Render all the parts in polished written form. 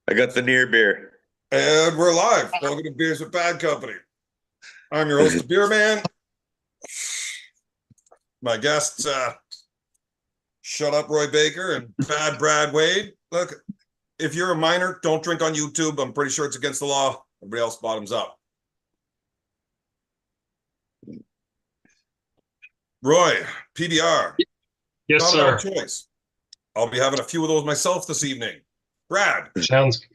I got the near beer. And we're live. Welcome to Beers with Bad Company. I'm your host, the Beer Man. My guests, Shut Up Roy Baker and Bad Brad Wade. Look, if you're a minor, don't drink on YouTube. I'm pretty sure it's against the law. Everybody else bottoms up. Roy, PBR, Yes, not a bad sir. choice. I'll be having a few of those myself this evening. Brad, Sounds what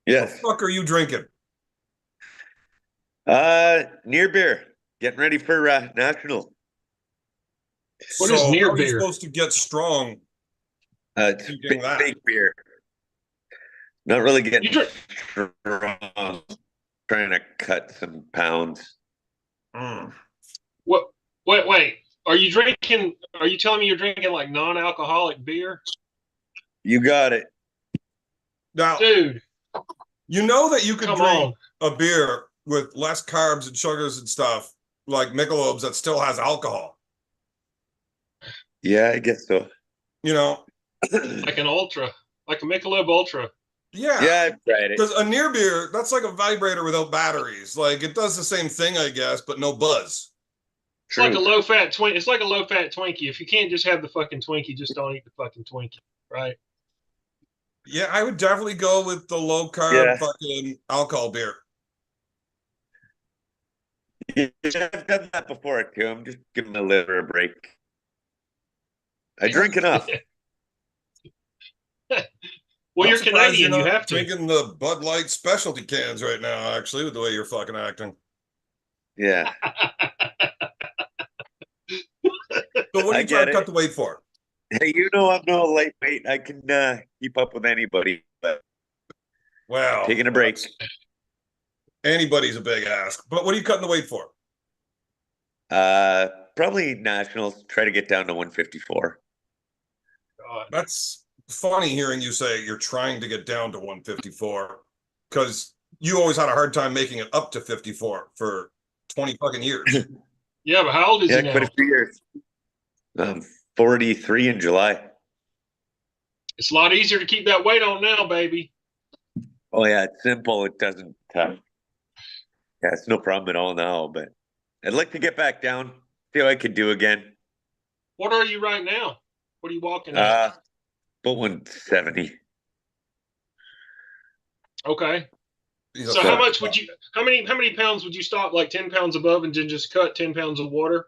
the Yes. fuck are you drinking? Near beer. Getting ready for national. What is So, how near are you beer? supposed to get strong It's drinking that? fake beer. Not really You getting drink? strong. Trying to cut some pounds. Mm. What? Wait. Are you drinking? Are you telling me you're drinking like non-alcoholic beer, You got it. Now, dude? you know that you could Come drink on. a beer with less carbs and sugars and stuff, like Michelob's, that still has alcohol. Yeah, I guess so. You know, Like an ultra, like a Michelob Ultra. yeah, Yeah, I've tried it. because a near beer, that's like a vibrator without batteries. Like it does the same thing, I guess, but no buzz. It's like a True. low-fat Twinkie. It's like a low-fat Twinkie. If you can't just have the fucking Twinkie, just don't eat the fucking Twinkie, right? Yeah, I would definitely go with the low carb Yeah. fucking alcohol beer. Yeah, I've done that before too. I'm just giving the liver a break. I drink enough. Well, I'm you're surprised you're Canadian. You not have to. drinking the Bud Light specialty cans right now, actually, with the way you're fucking acting. Yeah, So what are I you trying get to cut it. the weight for? Hey, I'm no lightweight. I can keep up with anybody, but Well, taking a break. anybody's a big ask. But what are you cutting the weight for? Uh, Probably nationals. Try to get down to 154. God. That's funny hearing you say you're trying to get down to 154 because you always had a hard time making it up to 54 for 20 fucking years. Yeah, but how old is he Yeah, quite a now? few years. 43 in July. It's a lot easier to keep that weight on now, baby. Oh yeah, it's simple. It doesn't. Yeah, it's no problem at all now. But I'd like to get back down. See what I could do again. What are you right now? What are you walking at? Uh, but 170. Okay. He's a So how So fat much would fuck. you how many pounds would you stop, like 10 pounds above, and then just cut 10 pounds of water?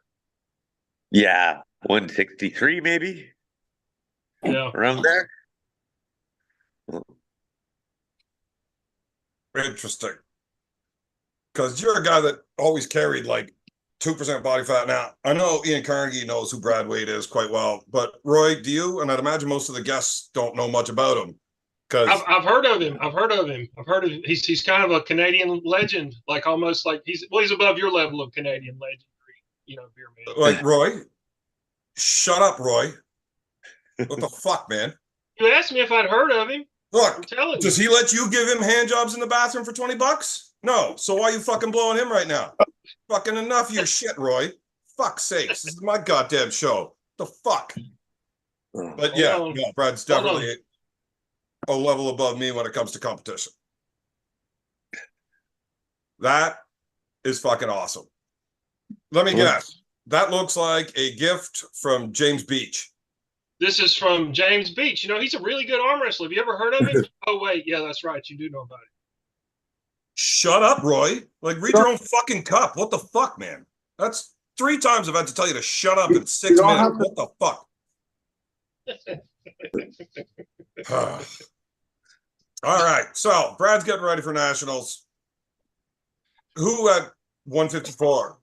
yeah, 163 maybe Yeah. around there. Interesting. Because you're a guy that always carried like 2% body fat. Now, I know Ian Carnegie knows who Brad Wade is quite well, but Roy, do you? And I'd imagine most of the guests don't know much about him I've, because I've heard of him. I've heard of him. I've heard of him. He's kind of a Canadian legend, like almost like he's above your level of Canadian legendary, beer man. like Roy, shut up, Roy. What the fuck, man? You asked me if I'd heard of him. I'm Look, telling you. does he let you give him hand jobs in the bathroom for 20 bucks? No. So why are you fucking blowing him right now? Fucking enough of your shit, Roy. Fuck sakes. This is my goddamn show. The fuck? But Hold yeah, on. no, Brad's Hold on. definitely a level above me when it comes to competition. That is fucking awesome. Let me guess. That looks like a gift from James Beach. This is from James Beach. He's a really good arm wrestler. Have you ever heard of him? Oh wait, yeah, that's right. You do know about it. Shut up, Roy. Like, read your own fucking cup. What the fuck, man? That's 3 times I've had to tell you to shut up in 6 minutes. What the fuck? All right. So Brad's getting ready for nationals. Who at 154?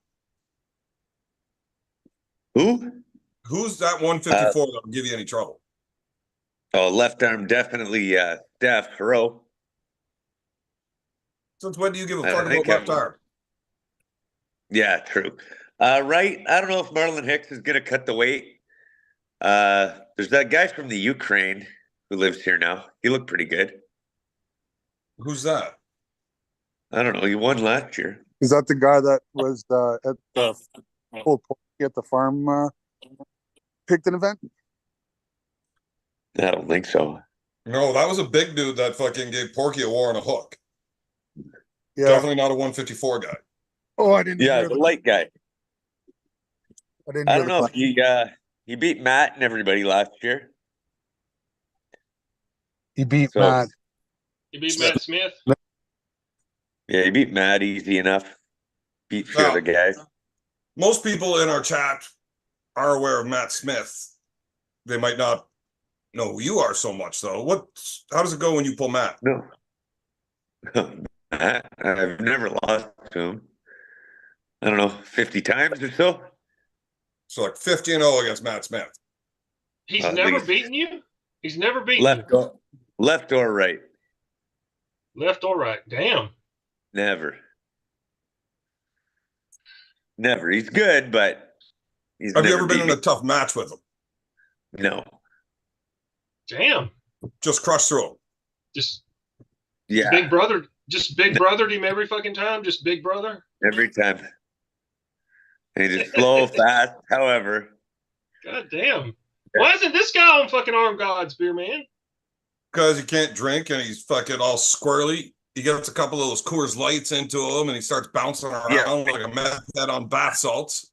Who? Who's that 154 that'll give you any trouble? Oh, left arm definitely. Steph Hero. Since when do you give a I fuck about think left I'm. arm? Yeah, true. Right. I don't know if Marlon Hicks is gonna cut the weight. There's that guy from the Ukraine who lives here now. He looked pretty good. Who's that? I don't know. He won last year. Is that the guy that was at the pulled porky at the farm Picton event? I don't think so. No, that was a big dude that fucking gave Porky a war on a hook. Yeah. Definitely not a 154 guy. Oh, I didn't Yeah, hear the the light guy. I didn't I hear don't the know if clap. he beat Matt and everybody last year. He beat So Matt. You beat Matt Smith. yeah, he beat Matt easy enough. Beat a few Now, other guys. most people in our chat are aware of Matt Smith. They might not know who you are so much, though. How does it go when you pull Matt? No. Matt, I've never lost to him. I don't know, 50 times or so. So like 50-0 against Matt Smith. He's At never least. beaten you. He's never beaten Left you. or, left or right. Left or right. Damn. Never. Never. He's good, but he's Have you never ever been beat in me. a tough match with him? No. Damn. Just crush through him. Just Yeah. big brother. Just big brothered him every fucking time. Just big brother. Every time. And he's just slow, fast, however. God damn. Why isn't this guy on fucking Armed Gods, beer man? Because he can't drink and he's fucking all squirrely. He gets a couple of those Coors Lights into him and he starts bouncing around Yeah. like a meth head on bath salts.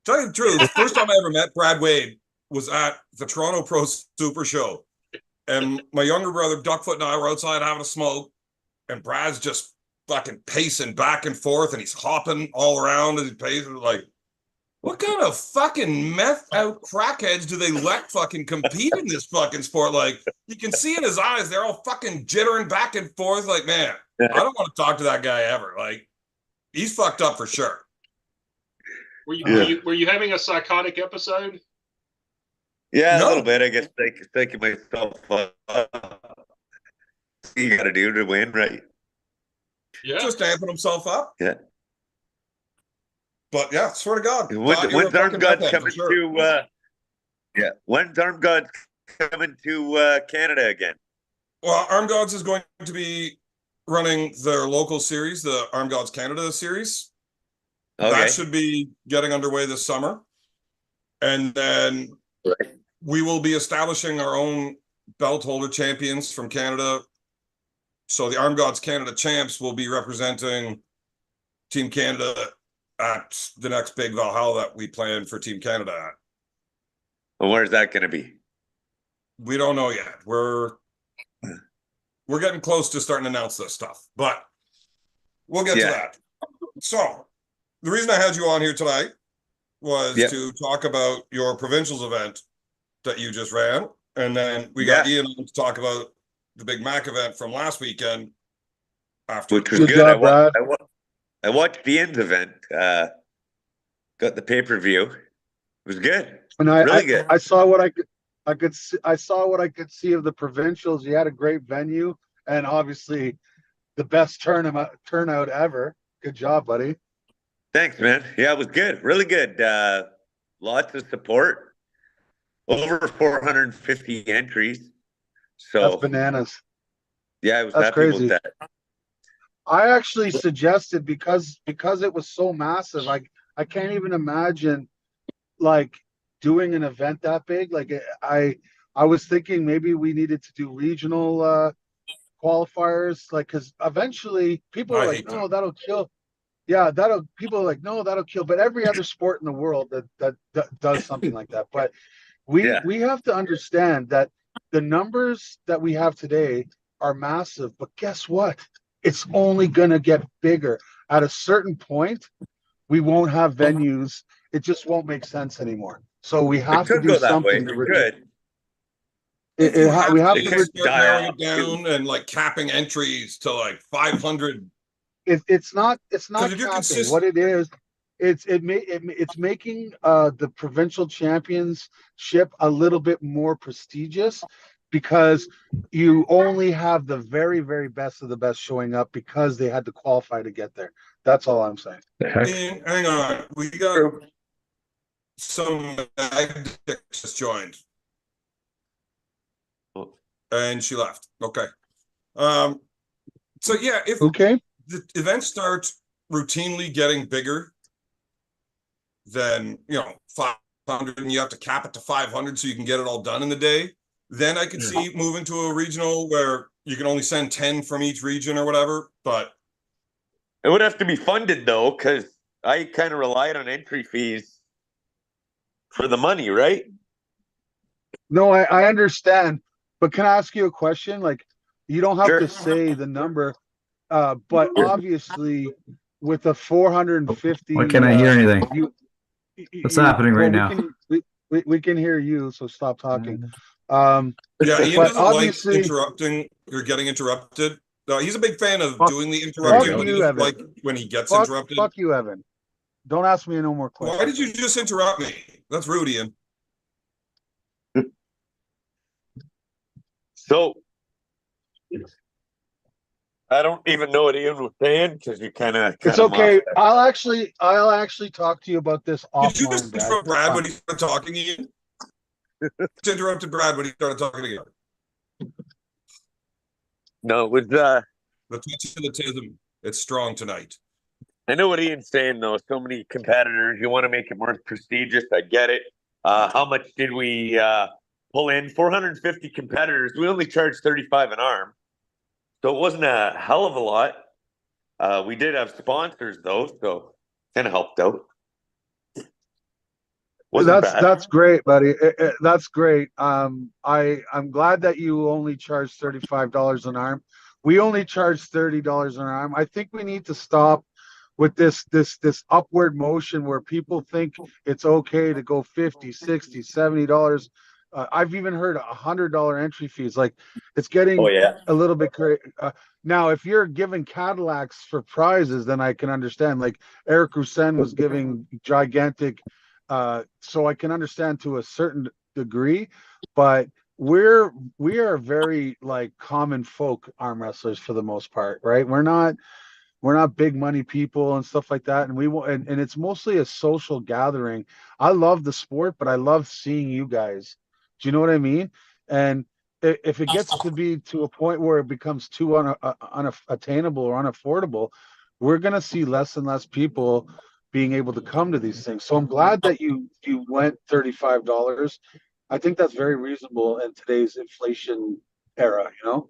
Tell you the truth, the first time I ever met Brad Wade was at the Toronto Pro Super Show. And my younger brother, Duckfoot, and I were outside having a smoke. And Brad's just fucking pacing back and forth and he's hopping all around as he paces. Like, what kind of fucking meth out crackheads do they let fucking compete in this fucking sport? Like, you can see in his eyes, they're all fucking jittering back and forth. Like, man, I don't want to talk to that guy ever. Like, he's fucked up for sure. Were you having a psychotic episode? Yeah, a No. little bit. I guess thinking myself, you got to do to win, right? Yeah. Just amping himself up. Yeah. But yeah, swear to God, When's you're a fucking Armed Gods meth head for coming sure. to? Yeah. When's Armed Gods coming to Canada again? Well, Armed Gods is going to be running their local series, the Armed Gods Canada series. Okay. That should be getting underway this summer. And then Right. we will be establishing our own belt holder champions from Canada. So the Armed Gods Canada champs will be representing Team Canada at the next big Valhalla that we plan for Team Canada at. Well, where's that going to be? We don't know yet. We're getting close to starting to announce this stuff, but we'll get to that. So the reason I had you on here tonight was to talk about your provincials event that you just ran. And then we got Ian on to talk about the Big Mac event from last weekend. After Which was Good good. job, Brad. I watched Ian's event. Got the pay-per-view. It was good. And Really good. I saw what I saw what I could see of the provincials. You had a great venue and obviously the best turnout ever. Good job, buddy. Thanks, man. Yeah, it was good. Really good. Lots of support. Over 450 entries. So That's bananas. yeah, I was That's happy crazy. about that. I actually suggested because it was so massive, I can't even imagine like doing an event that big. Like I was thinking maybe we needed to do regional qualifiers, like because eventually people are like, no, that'll kill. Yeah, people are like, no, that'll kill. But every other sport in the world that does something like that. But we have to understand that the numbers that we have today are massive. But guess what? It's only going to get bigger. At a certain point, we won't have venues. It just won't make sense anymore. So we It have to could do go that way. something. It could. We have It to. could start die narrowing off. it down and like capping entries to like 500. It's not if you're capping. consistent, What it is, it's making the provincial championship a little bit more prestigious because you only have the very, very best of the best showing up because they had to qualify to get there. That's all I'm saying. Ian, hang on, we got some just joined. Oh. And she left. Okay. So yeah, if Okay. the event starts routinely getting bigger than 500 and you have to cap it to 500 so you can get it all done in the day, Then I could see moving to a regional where you can only send 10 from each region or whatever. But It would have to be funded though, because I kind of relied on entry fees for the money, right? No, I understand, but can I ask you a question? Like, you don't have Sure. to say the number, but obviously with the 450, Why can't I hear anything? you, What's happening right now? we can hear you, so stop talking. Um, yeah, Ian But doesn't like obviously- interrupting or getting interrupted. He's a big fan of Fuck- doing the Fuck interrupting, but he you, doesn't Evan. like when he gets fuck, interrupted. fuck you, Evan. Don't ask me no more questions. Why did you just interrupt me? That's rude, Ian. So I don't even know what Ian was saying because you kind of. It's okay. I'll actually talk to you about this Did you offline, just guys. interrupt It's Brad fine. when he started talking, Ian? Just interrupted Brad when he started talking again. No, it was. The touch-of-the-tism, it's strong tonight. I know what Ian's saying though. So many competitors. You want to make it more prestigious. I get it. How much did we pull in? 450 competitors. We only charged 35 an arm, so it wasn't a hell of a lot. We did have sponsors though, so kind of helped out. Wasn't bad. That's great, buddy. That's great. I'm glad that you only charge $35 an arm. We only charge $30 an arm. I think we need to stop with this upward motion where people think it's okay to go 50, 60, $70. I've even heard $100 entry fees. Like, it's getting Oh yeah. a little bit crazy. Now, if you're giving Cadillacs for prizes, then I can understand. Like Eric Roussen was giving gigantic, so I can understand to a certain degree, but we are very like common folk arm wrestlers for the most part, right? We're not big money people and stuff like that, and and it's mostly a social gathering. I love the sport, but I love seeing you guys. Do you know what I mean? And if it gets to be to a point where it becomes too unattainable or unaffordable, we're gonna see less and less people being able to come to these things. So I'm glad that you went $35. I think that's very reasonable in today's inflation era, you know?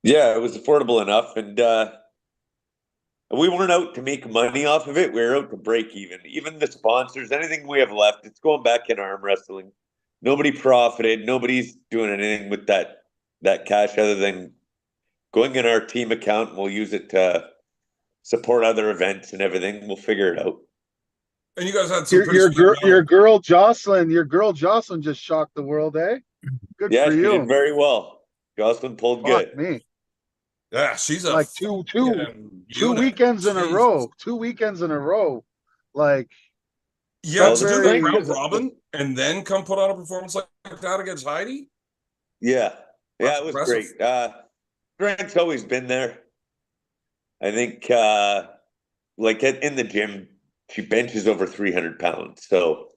Yeah, it was affordable enough, and we weren't out to make money off of it. We were out to break even. Even the sponsors, anything we have left, it's going back in arm wrestling. Nobody profited. Nobody's doing anything with that cash other than going in our team account. And we'll use it to support other events and everything. We'll figure it out. And you guys had some pretty Your sweet girl, medals. your girl Jocelyn just shocked the world, eh? Good Yeah, for she you. did very well. Jocelyn pulled Fuck good. me. Yeah, she's a Like two fucking unit. weekends in a Jesus. row. 2 weekends in a row. Like, Yeah, Well, to the do thing the round is- robin and then come put on a performance like that against Heidi. Yeah. Yeah, That's it was impressive. great. Strength's always been there. I think like in the gym, she benches over 300 pounds. So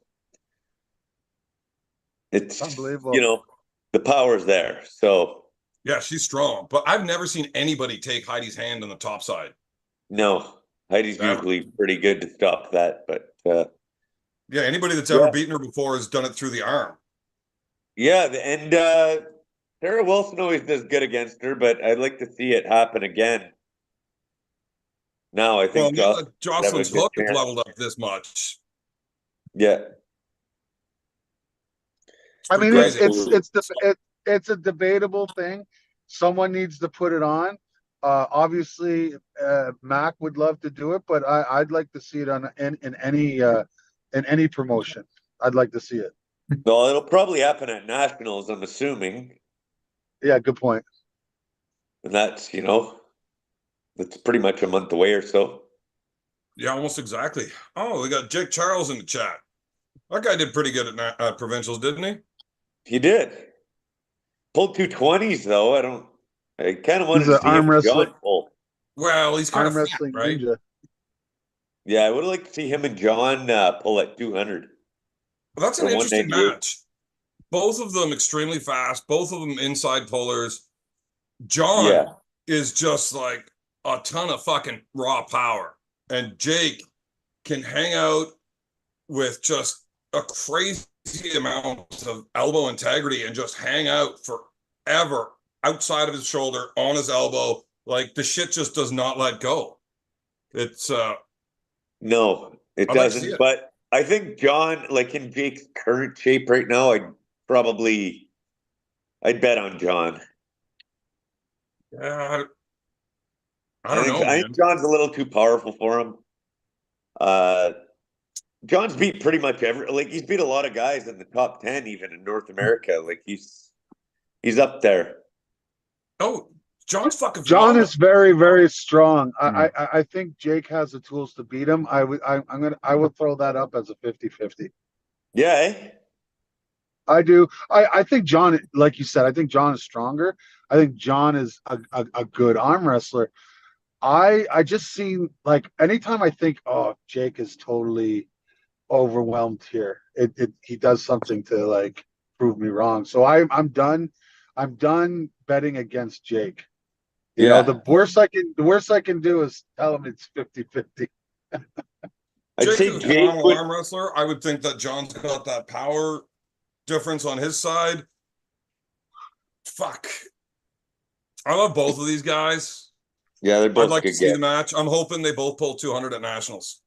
it's unbelievable. the power's there. So Yeah, she's strong, but I've never seen anybody take Heidi's hand on the top side. no, Heidi's Ever. usually pretty good to stop that, but Yeah, anybody that's Yeah. ever beaten her before has done it through the arm. yeah, and Sarah Wilson always does good against her, but I'd like to see it happen again. Now I Well, think now that have a Jocelyn's good hook has chance. leveled up this much. Yeah. I mean, Crazy. it's a debatable thing. Someone needs to put it on. Obviously, Mac would love to do it, but I'd like to see it in any promotion. I'd like to see it. Well, it'll probably happen at nationals, I'm assuming. Yeah, good point. And that's pretty much a month away or so. Yeah, almost exactly. Oh, we got Jake Charles in the chat. That guy did pretty good at provincials, didn't he? He did. Pulled 220s though. I kind of wanted He's to an see him arm and wrestling- John pull. Well, he's kind Arm of fat, wrestling right? ninja. Yeah, I would have liked to see him and John pull at 200. Well, that's an Or interesting 198. match. Both of them extremely fast. Both of them inside pullers. John Yeah. is just like a ton of fucking raw power, and Jake can hang out with just a crazy amount of elbow integrity and just hang out forever outside of his shoulder on his elbow. Like the shit just does not let go. It's No, it I'd like to see doesn't. it. But I think John, like in Jake's current shape right now, I'd bet on John. Yeah, I don't know, I man. think John's a little too powerful for him. Uh, John's beat pretty much he's beat a lot of guys in the top 10, even in North America. Like he's up there. Oh, John's fucking John phenomenal. is very, very strong. Yeah. I think Jake has the tools to beat him. I would throw that up as a 50-50. Yeah, eh? I do. I think John, like you said, I think John is stronger. I think John is a good arm wrestler. I just see, like, anytime I think, oh, Jake is totally overwhelmed here, he does something to like prove me wrong. So I'm done. I'm done betting against Jake. You know, Yeah. the worst I can do is tell him it's 50-50. I'd Jake say is a Jake phenomenal would. arm wrestler. I would think that John's got that power difference on his side. Fuck. I love both of these guys. Yeah, they're I'd both like to good see the guys. match. I'm hoping they both pull 200 at Nationals.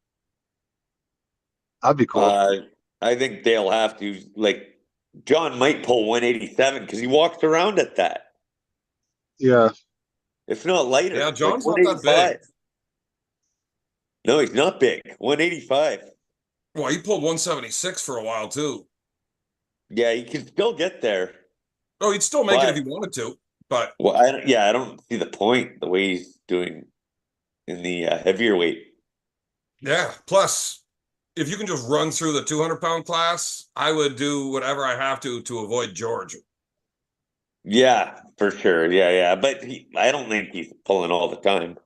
That'd be cool. I think they'll have to. Like, John might pull 187 because he walks around at that. Yeah. If not lighter. Yeah, Like John's not that big. 185. No, he's not big. 185. Well, he pulled 176 for a while too. Yeah, he can still get there. Oh, he'd still make it if he But wanted to. But well, I don't see the point the way he's doing in the heavier weight. yeah, plus if you can just run through the 200-pound class, I would do whatever I have to avoid George. Yeah, for sure. Yeah, yeah. But I don't think he's pulling all the time.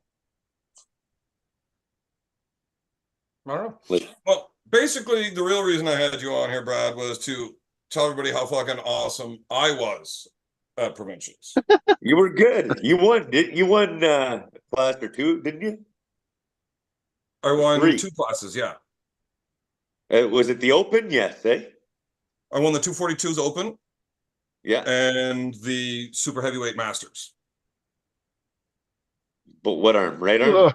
I don't know. Like, Well, basically, the real reason I had you on here, Brad, was to tell everybody how fucking awesome I was at provincials. you were good. You won a class or two, didn't you? I won Three. 2 classes, yeah. Was it the Open? Yes, eh? I won the 242s Open Yeah. and the Super Heavyweight Masters. But what arm? Right arm? Ugh.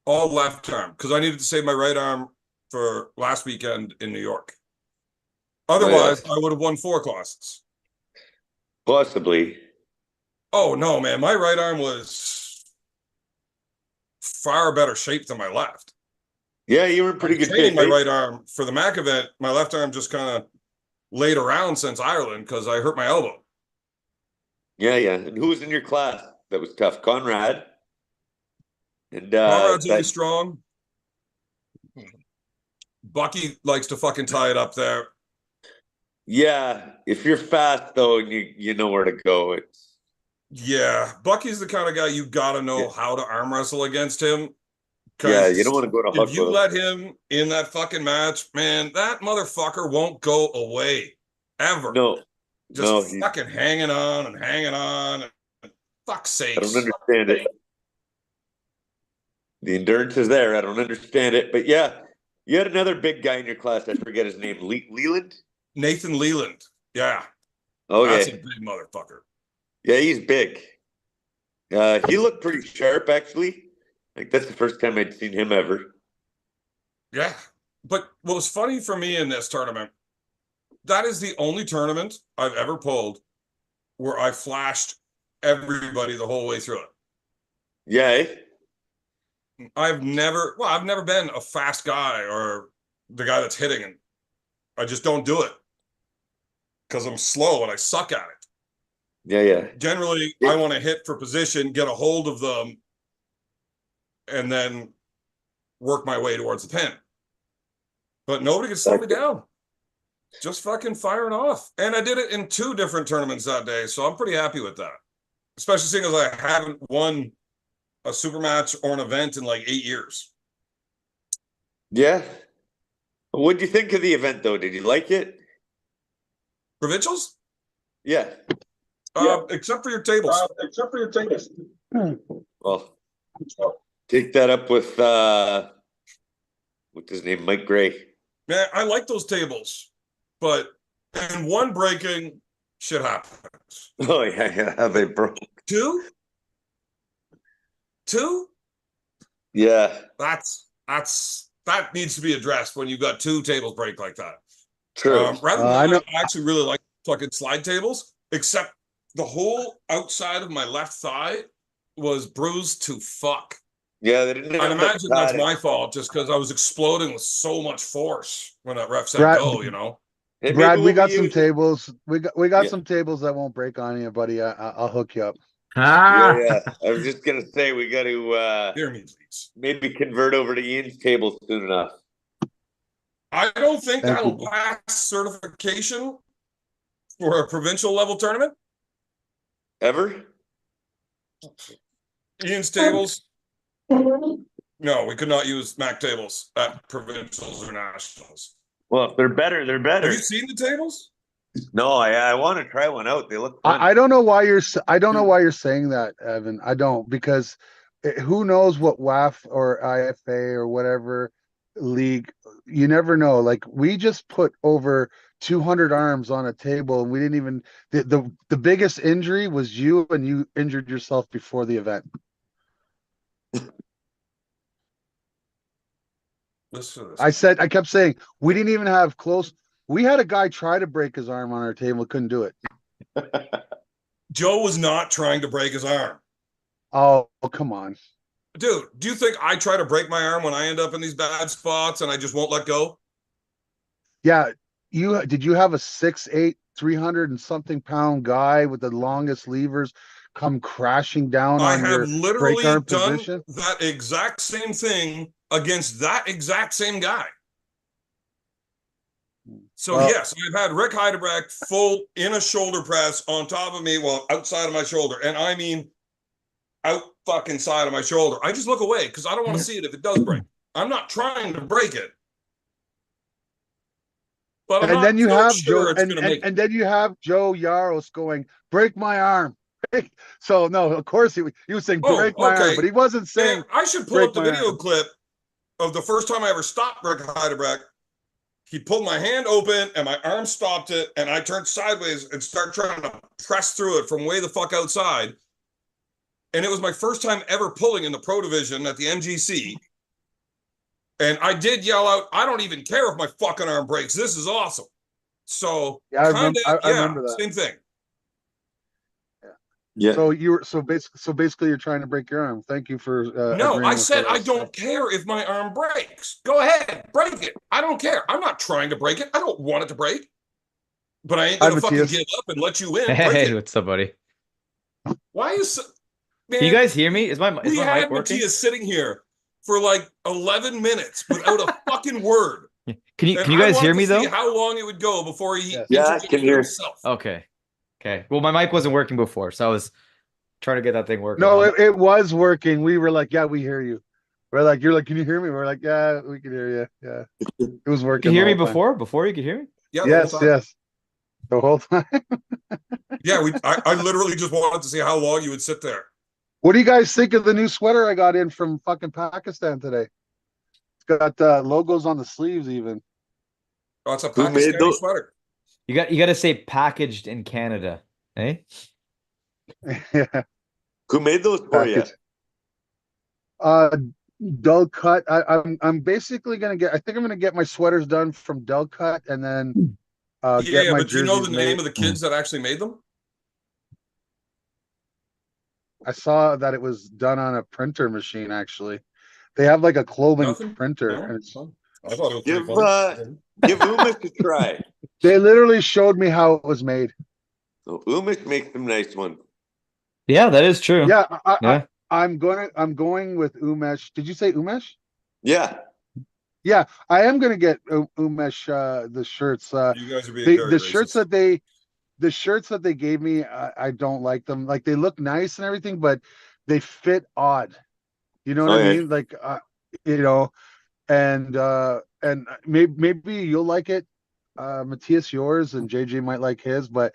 All left arm, because I needed to save my right arm for last weekend in New York. Otherwise, I would have won 4 classes. Possibly. Oh, no, man. My right arm was far better shape than my left. Yeah, you were in pretty I'm good training shape. my eh? right arm for the Mac event. My left arm just kind of laid around since Ireland because I hurt my elbow. Yeah, yeah. And who was in your class that was tough? Conrad. And Conrad's really that strong. Bucky likes to fucking tie it up there. yeah, if you're fast though and you know where to go, it's Yeah, Bucky's the kind of guy you got to know how to arm wrestle against him. yeah, you Because don't want to go to if hook you with him. let him in that fucking match, man, that motherfucker won't go away ever. No, Just he's fucking hanging on and hanging on. Fuck's I don't sakes. understand it. The endurance is there. I don't understand it. But yeah, you had another big guy in your class. I forget his name. Leland? Nathan Leland. Yeah, that's a Okay. big motherfucker. Yeah, he's big. He looked pretty sharp actually. Like that's the first time I'd seen him ever. Yeah. But what was funny for me in this tournament, that is the only tournament I've ever pulled where I flashed everybody the whole way through it. Yeah, eh? I've never been a fast guy or the guy that's hitting, and I just don't do it because I'm slow and I suck at it. Yeah, yeah. Generally, I want to hit for position, get a hold of them, and then work my way towards the pin. But nobody can slow me down. Just fucking firing off. And I did it in 2 different tournaments that day, so I'm pretty happy with that. Especially seeing as I haven't won a super match or an event in like 8 years. Yeah. What did you think of the event though? Did you like it? Provincials? Yeah. Except for your tables. Well, take that up with what's his name? Mike Gray. Man, I like those tables, but And one breaking, shit happens. Oh yeah, they broke. Two, Yeah, that needs to be addressed when you've got two tables break like that. true. Rather than I know. that, I actually really like fucking slide tables, except the whole outside of my left thigh was bruised to fuck. Yeah, they didn't I'd have the imagine that's padding. my fault just because I was exploding with so much force when that ref said Brad, go, you know? And maybe Brad, we we'll be got some using. tables. We got Yeah. some tables that won't break on you, buddy. I'll hook you up. Ah, Yeah. I was just gonna say we got to Hear me, please. maybe convert over to Ian's table soon enough. I don't think Thank that'll you. pass certification for a provincial level tournament. Ever? Ian's tables. No, we could not use Mac tables at provincials or nationals. Well, if they're better, they're Have better. you seen the tables? No, I want to try one out. They look fun. I don't know why I don't know why you're saying that, Evan. I don't, because who knows what WAF or IFA or whatever league, you never know. Like, we just put over 200 arms on a table, and we didn't even the biggest injury was you, and you injured yourself before the event. Listen to this. I kept saying we didn't even have close. We had a guy try to break his arm on our table, couldn't do it. Joe was not trying to break his arm. Oh, come on. Dude, do you think I try to break my arm when I end up in these bad spots and I just won't let go? Yeah, did you have a 6'8", 300 and something pound guy with the longest levers come crashing down I on have your break literally arm done position? that exact same thing against that exact same guy. So Well, yes, I've had Rick Heidebrack full in a shoulder press on top of me, well, outside of my shoulder. And I mean out fucking side of my shoulder. I just look away because I don't want to see it if it does break. I'm not trying to break it. But I'm and then not you so have sure Joe, it's gonna make it. and then you have Joe Yaros going, break my arm. So no, of course he was saying Oh, break my arm, okay. but he wasn't saying Man, I should pull break up the my video arm. clip of the first time I ever stopped Rick Heidebrack. He pulled my hand open and my arm stopped it, and I turned sideways and started trying to press through it from way the fuck outside. And it was my first time ever pulling in the pro division at the MGC. And I did yell out, I don't even care if my fucking arm breaks. This is awesome. So Yeah, I kind remember. of, I remember that. same thing. Yeah. So you were so basically you're trying to break your arm. Thank you for No, agreeing I with said what I said. don't care if my arm breaks. Go ahead, break it. I don't care. I'm not trying to break it. I don't want it to break. But I ain't Hi, gonna fucking Matthias. give up and let you in. Break hey, it. what's up, buddy? Why is man? Can you guys hear me? Is my We mic had working? Matthias sitting here for like 11 minutes without a fucking word. Can you And you I guys hear wanted me to see though? how long it would go before he Yes. Yeah, I introduced can hear. himself. Okay. Okay. Well, my mic wasn't working before, so I was trying to get that thing working. No, it was working. We were like, yeah, we hear you. We're like, you're like, can you hear me? We're like, yeah, we can hear you. Yeah, it was You working. could hear the me whole time. before? Before you could hear me? Yeah, the whole Yes, time. yes. The whole time. Yeah, I literally just wanted to see how long you would sit there. What do you guys think of the new sweater I got in from fucking Pakistan today? It's got logos on the sleeves even. Oh, it's a Who made Pakistani those? sweater. You got to say packaged in Canada, eh? Yeah, Who made those for you? package. Dull cut. I'm basically gonna get. I think I'm gonna get my sweaters done from Dull Cut, and then get Yeah, my but do you know jerseys the name made. of the kids that actually made them? I saw that it was done on a printer machine. Actually, they have like a clothing Nothing? printer, No? and it's. I thought it was pretty Give funny. give Umish a try. They literally showed me how it was made. So Umish makes some nice ones. Yeah, that is true. Yeah, Yeah. I'm going with Umesh. Did you say Umesh? Yeah. Yeah, I am gonna get Umesh the shirts. You guys are being very The shirts racist. the shirts that they gave me, I don't like them. Like, they look nice and everything, but they fit odd. You know what I Okay. mean? Like, you know, and maybe you'll like it, Matthias, yours, and JJ might like his, but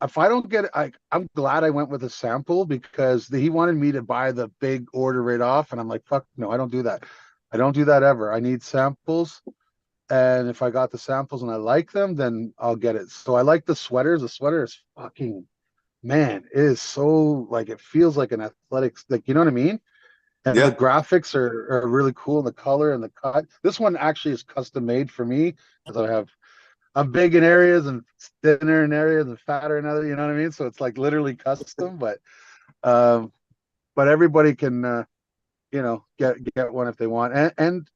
if I don't get it, I'm glad I went with a sample, because he wanted me to buy the big order right off, and I'm like, fuck no, I don't do that. I don't do that ever. I need samples, and if I got the samples and I like them, then I'll get it. So I like the sweaters. The sweater is fucking, man, it is so like, it feels like an athletics, like, you know what I mean? And the Yeah. graphics are really cool. The color and the cut. This one actually is custom made for me because I'm big in areas and thinner in areas and fatter in other, you know what I mean? So it's like literally custom, um, but everybody can, you know, get one if they want. And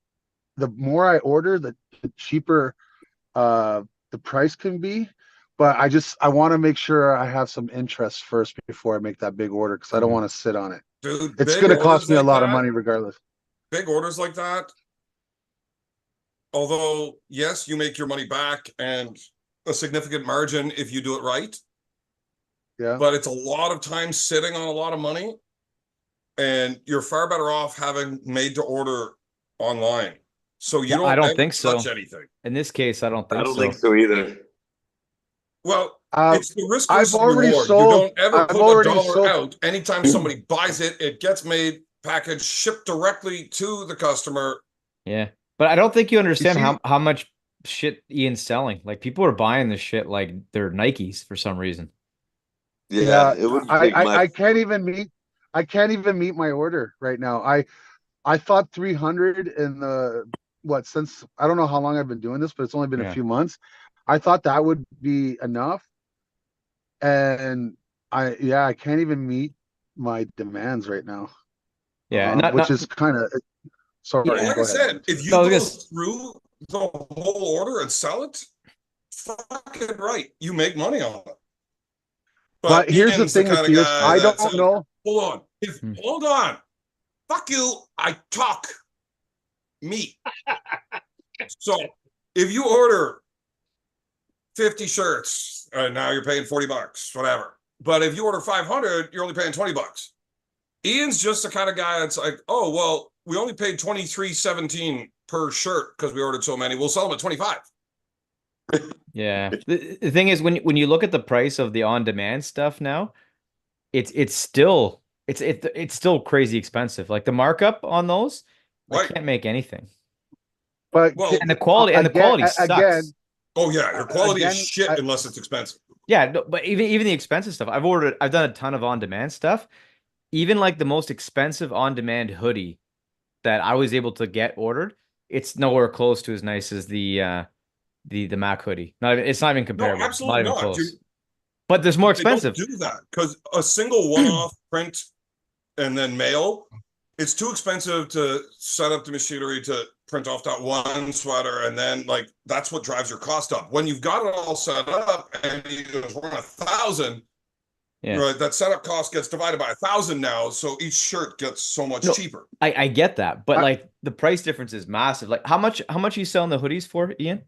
the more I order, the cheaper the price can be. But I want to make sure I have some interest first before I make that big order because I don't want to sit on it. Dude, It's big going to orders cost me a like lot of that, money regardless. big orders like that, although, yes, you make your money back and a significant margin if you do it right, Yeah. but it's a lot of time sitting on a lot of money, and you're far better off having made to order online. So you Yeah, I don't don't ever think so. touch anything. In this case, I don't I think don't so. think so either. Well, Uh, it's the risk I've versus already reward. You sold. don't ever I've put a already dollar sold. out. Anytime somebody buys it, it gets made, packaged, shipped directly to the customer. Yeah. But I don't think you understand see- how much shit Ian's selling. Like people are buying this shit like they're Nikes for some reason. Yeah, it wouldn't take much. I can't even meet my order right now. I thought 300 in the since I don't know how long I've been doing this, but it's only been a few months. I thought that would be enough, and I can't even meet my demands right now. Yeah, Which is kind of sorry. Well, like Go I ahead. said, if you No, I go guess- through the whole order and sell it, fucking right, you make money on it. But here's the Ian's thing kind with of yours. guy I that don't says, know. hold on, hold on, fuck you, I talk meat. So if you order 50 shirts, now you're paying $40, whatever. But if you order 500, you're only paying $20. Ian's just the kind of guy that's like, oh, well, we only paid $23.17 per shirt because we ordered so many. We'll sell them at 25. Yeah. The thing is when you look at the price of the on-demand stuff now, it's still crazy expensive. Like the markup on those, I Right. can't make anything. But Well, And the quality sucks. again, oh yeah, your quality is again, shit unless it's expensive. Yeah, no, but even the expensive stuff. I've done a ton of on-demand stuff. Even like the most expensive on-demand hoodie that I was able to get ordered, it's nowhere close to as nice as the Mac hoodie. It's not even comparable. No, absolutely Not even not. close. But there's more They don't expensive. do that because a single one-off print and then mail, it's too expensive to set up the machinery to print off that one sweater, and then like that's what drives your cost up. When you've got it all set up and you just run 1,000, Yeah. right? That setup cost gets divided by 1,000 now, so each shirt gets so much cheaper. I get that, but like the price difference is massive. Like how much are you selling the hoodies for, Ian?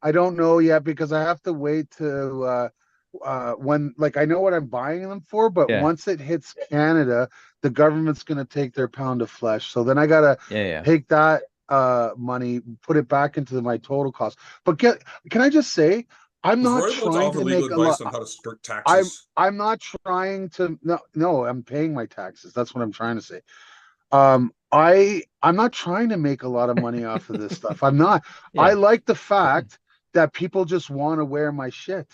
I don't know yet because I have to wait to when like I know what I'm buying them for, but Yeah. once it hits Canada, the government's gonna take their pound of flesh. So then I gotta take that money, put it back into my total cost. But can I just say I'm not trying to make a lot. On how to skirt taxes. I'm not trying to no, I'm paying my taxes. That's what I'm trying to say. I'm not trying to make a lot of money off of this stuff. I'm not. I like the fact that people just want to wear my shit.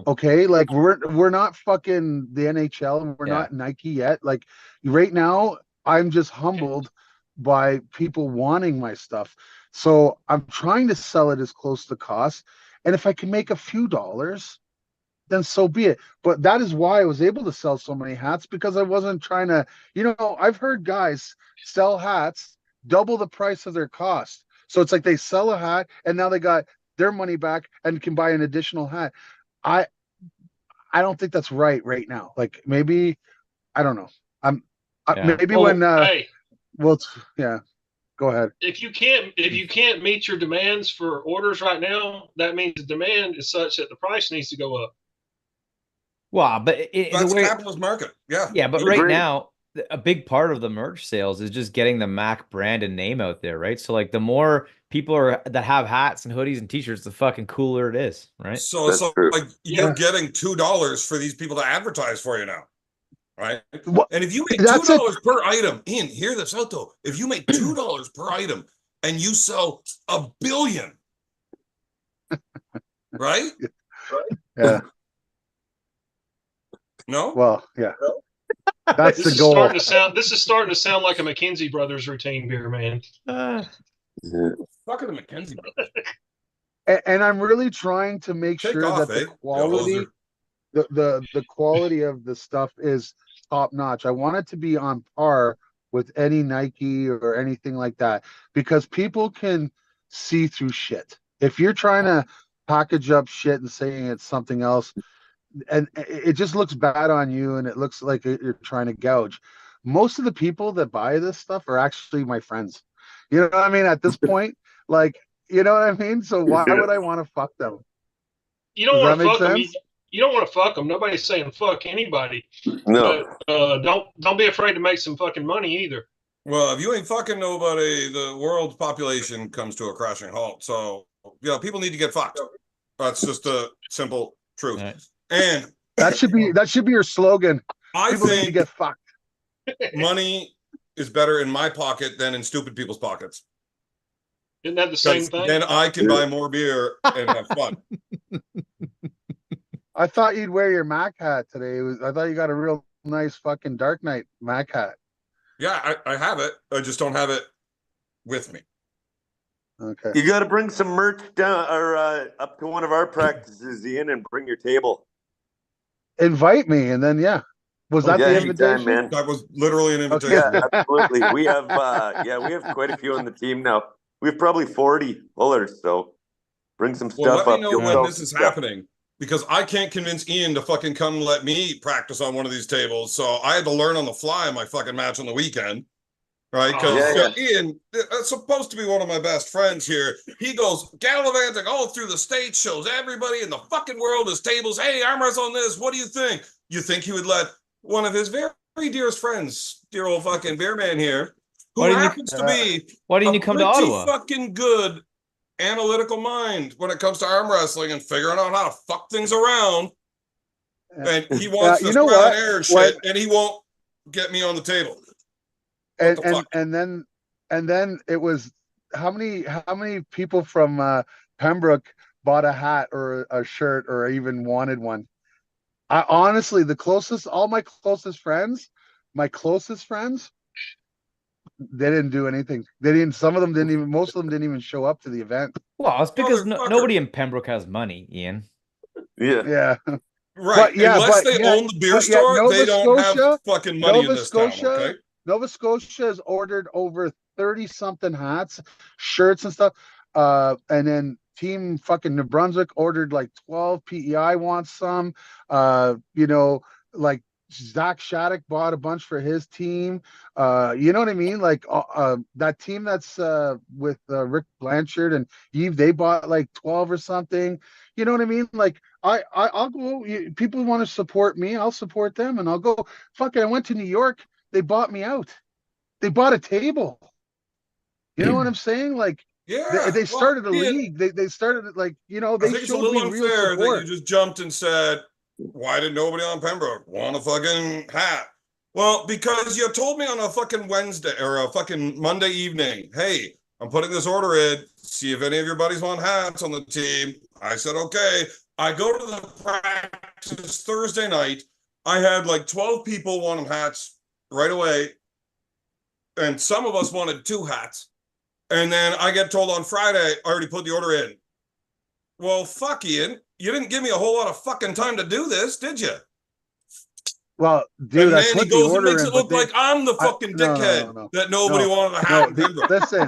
Okay, like we're not fucking the NHL and we're not Nike yet. Like right now, I'm just humbled by people wanting my stuff. So I'm trying to sell it as close to cost. And if I can make a few dollars, then so be it. But that is why I was able to sell so many hats because I wasn't trying to, I've heard guys sell hats double the price of their cost. So it's like they sell a hat and now they got their money back and can buy an additional hat. I don't think that's right now. Like maybe I don't know. Maybe when hey, well, yeah. Go ahead. If you can't meet your demands for orders right now, that means the demand is such that the price needs to go up. Well, but that's capitalist market. Yeah. Yeah, but right now, a big part of the merch sales is just getting the Mac brand and name out there, right? So like the more people that have hats and hoodies and t-shirts, the fucking cooler it is, right? So like you're getting $2 for these people to advertise for you now, right? Well, and if you make $2 per item, Ian, hear this out though. If you make $2 per item, and you sell 1 billion. Right? Yeah. No? Well, yeah. That's This the is goal. starting to sound. This is starting to sound like a McKinsey Brothers routine, beer man. Fucking the McKenzie. And I'm really trying to make Take sure off, that the eh? quality, the quality of the stuff is top notch. I want it to be on par with any Nike or anything like that, because people can see through shit. If you're trying to package up shit and saying it's something else, and it just looks bad on you, and it looks like you're trying to gouge. Most of the people that buy this stuff are actually my friends. You know what I mean? At this point, like, you know what I mean? So why would I want to fuck them? You don't Does want that to make fuck them. sense? You don't want to fuck them. Nobody's saying fuck anybody. No. But don't be afraid to make some fucking money either. Well, if you ain't fucking nobody, the world's population comes to a crashing halt. So, people need to get fucked. That's just a simple truth. Right. And That should be your slogan. I People need to think get fucked. money is better in my pocket than in stupid people's pockets. Isn't that the same 'Cause thing? then I can buy more beer and have fun. I thought you'd wear your Mac hat today. I thought you got a real nice fucking Dark Knight Mac hat. Yeah, I have it. I just don't have it with me. Okay. You got to bring some merch down or up to one of our practices, Ian, and bring your table. Invite me, and then yeah. Was that Yeah, the anytime, invitation? man. That was literally an invitation. Okay. Yeah, absolutely. We have we have quite a few on the team now. We have probably 40 pullers, so bring some Well, stuff let up. me know You'll when sell this is some stuff. happening, because I can't convince Ian to fucking come let me practice on one of these tables. So I had to learn on the fly my fucking match on the weekend. Right? Because Ian, that's supposed to be one of my best friends here. He goes gallivanting all through the state, shows everybody in the fucking world his tables. Hey, arm wrestle on this. What do you think? You think he would let one of his very dearest friends, dear old fucking beer man here, who happens to be why didn't you come to pretty Ottawa? fucking good analytical mind when it comes to arm wrestling and figuring out how to fuck things around. And he wants this trial and error shit, and he won't get me on the table. And then it was how many people from Pembroke bought a hat or a shirt or even wanted one? I honestly, all my closest friends, they didn't do anything. Some of them didn't even, most of them didn't even show up to the event. Well, it's because nobody in Pembroke has money, Ian. Yeah. Right. Unless they own the beer store, they don't have fucking money in this town, okay? Nova Scotia has ordered over 30-something hats, shirts and stuff. And then Team fucking New Brunswick ordered like 12. PEI wants some. Like Zach Shattuck bought a bunch for his team. You know what I mean? Like that team that's with Rick Blanchard and Eve, they bought like 12 or something. You know what I mean? Like I'll go. People want to support me, I'll support them, and I'll go. Fuck it, I went to New York. They bought me out. They bought a table. You know what I'm saying? Like, they started a league. They started it like, they I think it's a little unfair that you just jumped and said, why did nobody on Pembroke want a fucking hat? Well, because you told me on a fucking Wednesday or a fucking Monday evening, hey, I'm putting this order in. See if any of your buddies want hats on the team. I said, okay. I go to the practice Thursday night. I had like 12 people wanting hats right away. And some of us wanted 2 hats. And then I get told on Friday, I already put the order in. Well, fuck, Ian. You didn't give me a whole lot of fucking time to do this, did you? Well, dude, and then he goes and makes it look like I'm the fucking dickhead that nobody wanted to have.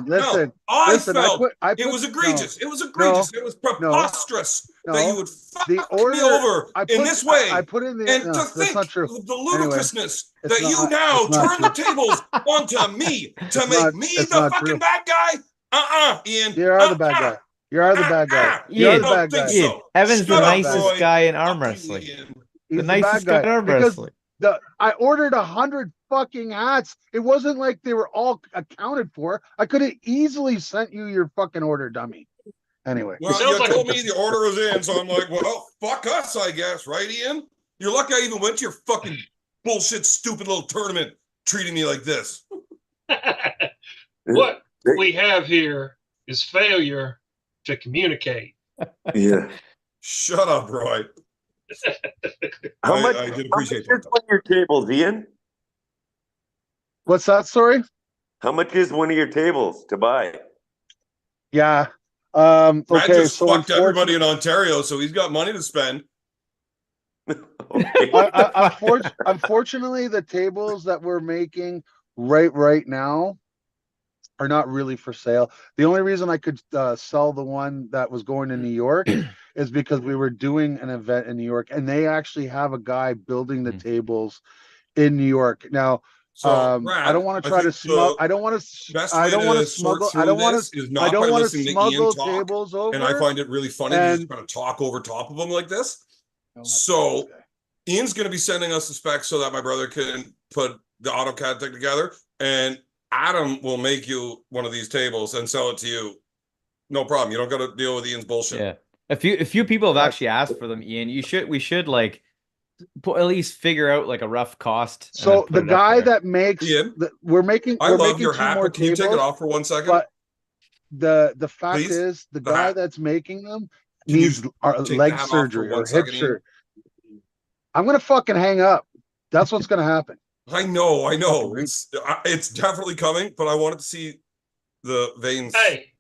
Listen. I felt it was egregious. It was egregious. It was preposterous that you would fuck me over in this way. I put in the and to think the ludicrousness that you now turn the tables onto me to make me the fucking bad guy. Ian. You are the bad guy. You are the bad guy. You're the bad guy. Ian, Evan's the nicest guy in arm wrestling. He's the nicest guy in arm wrestling. I ordered 100 fucking hats. It wasn't like they were all accounted for. I could have easily sent you your fucking order, dummy. Anyway. Well, you told me the order was in, so I'm like, well, fuck us, I guess, right, Ian? You're lucky I even went to your fucking bullshit, stupid little tournament treating me like this. What we have here is failure to communicate. Yeah. Shut up, Roy. How much? I did How much appreciate is that. one of your tables, Ian? What's that, sorry? How much is one of your tables to buy? Yeah. Brad Okay, just so fucked everybody unfortunately, in Ontario, so he's got money to spend. Okay. unfortunately, the tables that we're making right now are not really for sale. The only reason I could sell the one that was going to New York is because we were doing an event in New York, and they actually have a guy building the tables in New York. Now, So, I Brad, don't want to I try to think smuggle. the I don't want to. best I way don't want to to sort smuggle. I through don't want this to. is I not by don't want to listening to Ian smuggle talk. tables And I over. find it really funny to just kind of talk over top of him like this. So, Ian's going to be sending us the specs so that my brother can put the AutoCAD thing together. And Adam will make you one of these tables and sell it to you. No problem. You don't got to deal with Ian's bullshit. Yeah. A few people have actually asked for them, Ian. We should like at least figure out like a rough cost and then So put the it up guy there. that makes Ian, we're making I love your two hat, more but can you take it tables, off for 1 second? but the fact Please? is the The guy hat. that's making them Can you needs take the leg hat off for surgery or 1 hip second, Ian? surgery. I'm gonna fucking hang up. That's what's gonna happen. I know. Fucking It's definitely coming, but I wanted to see the veins. Hey,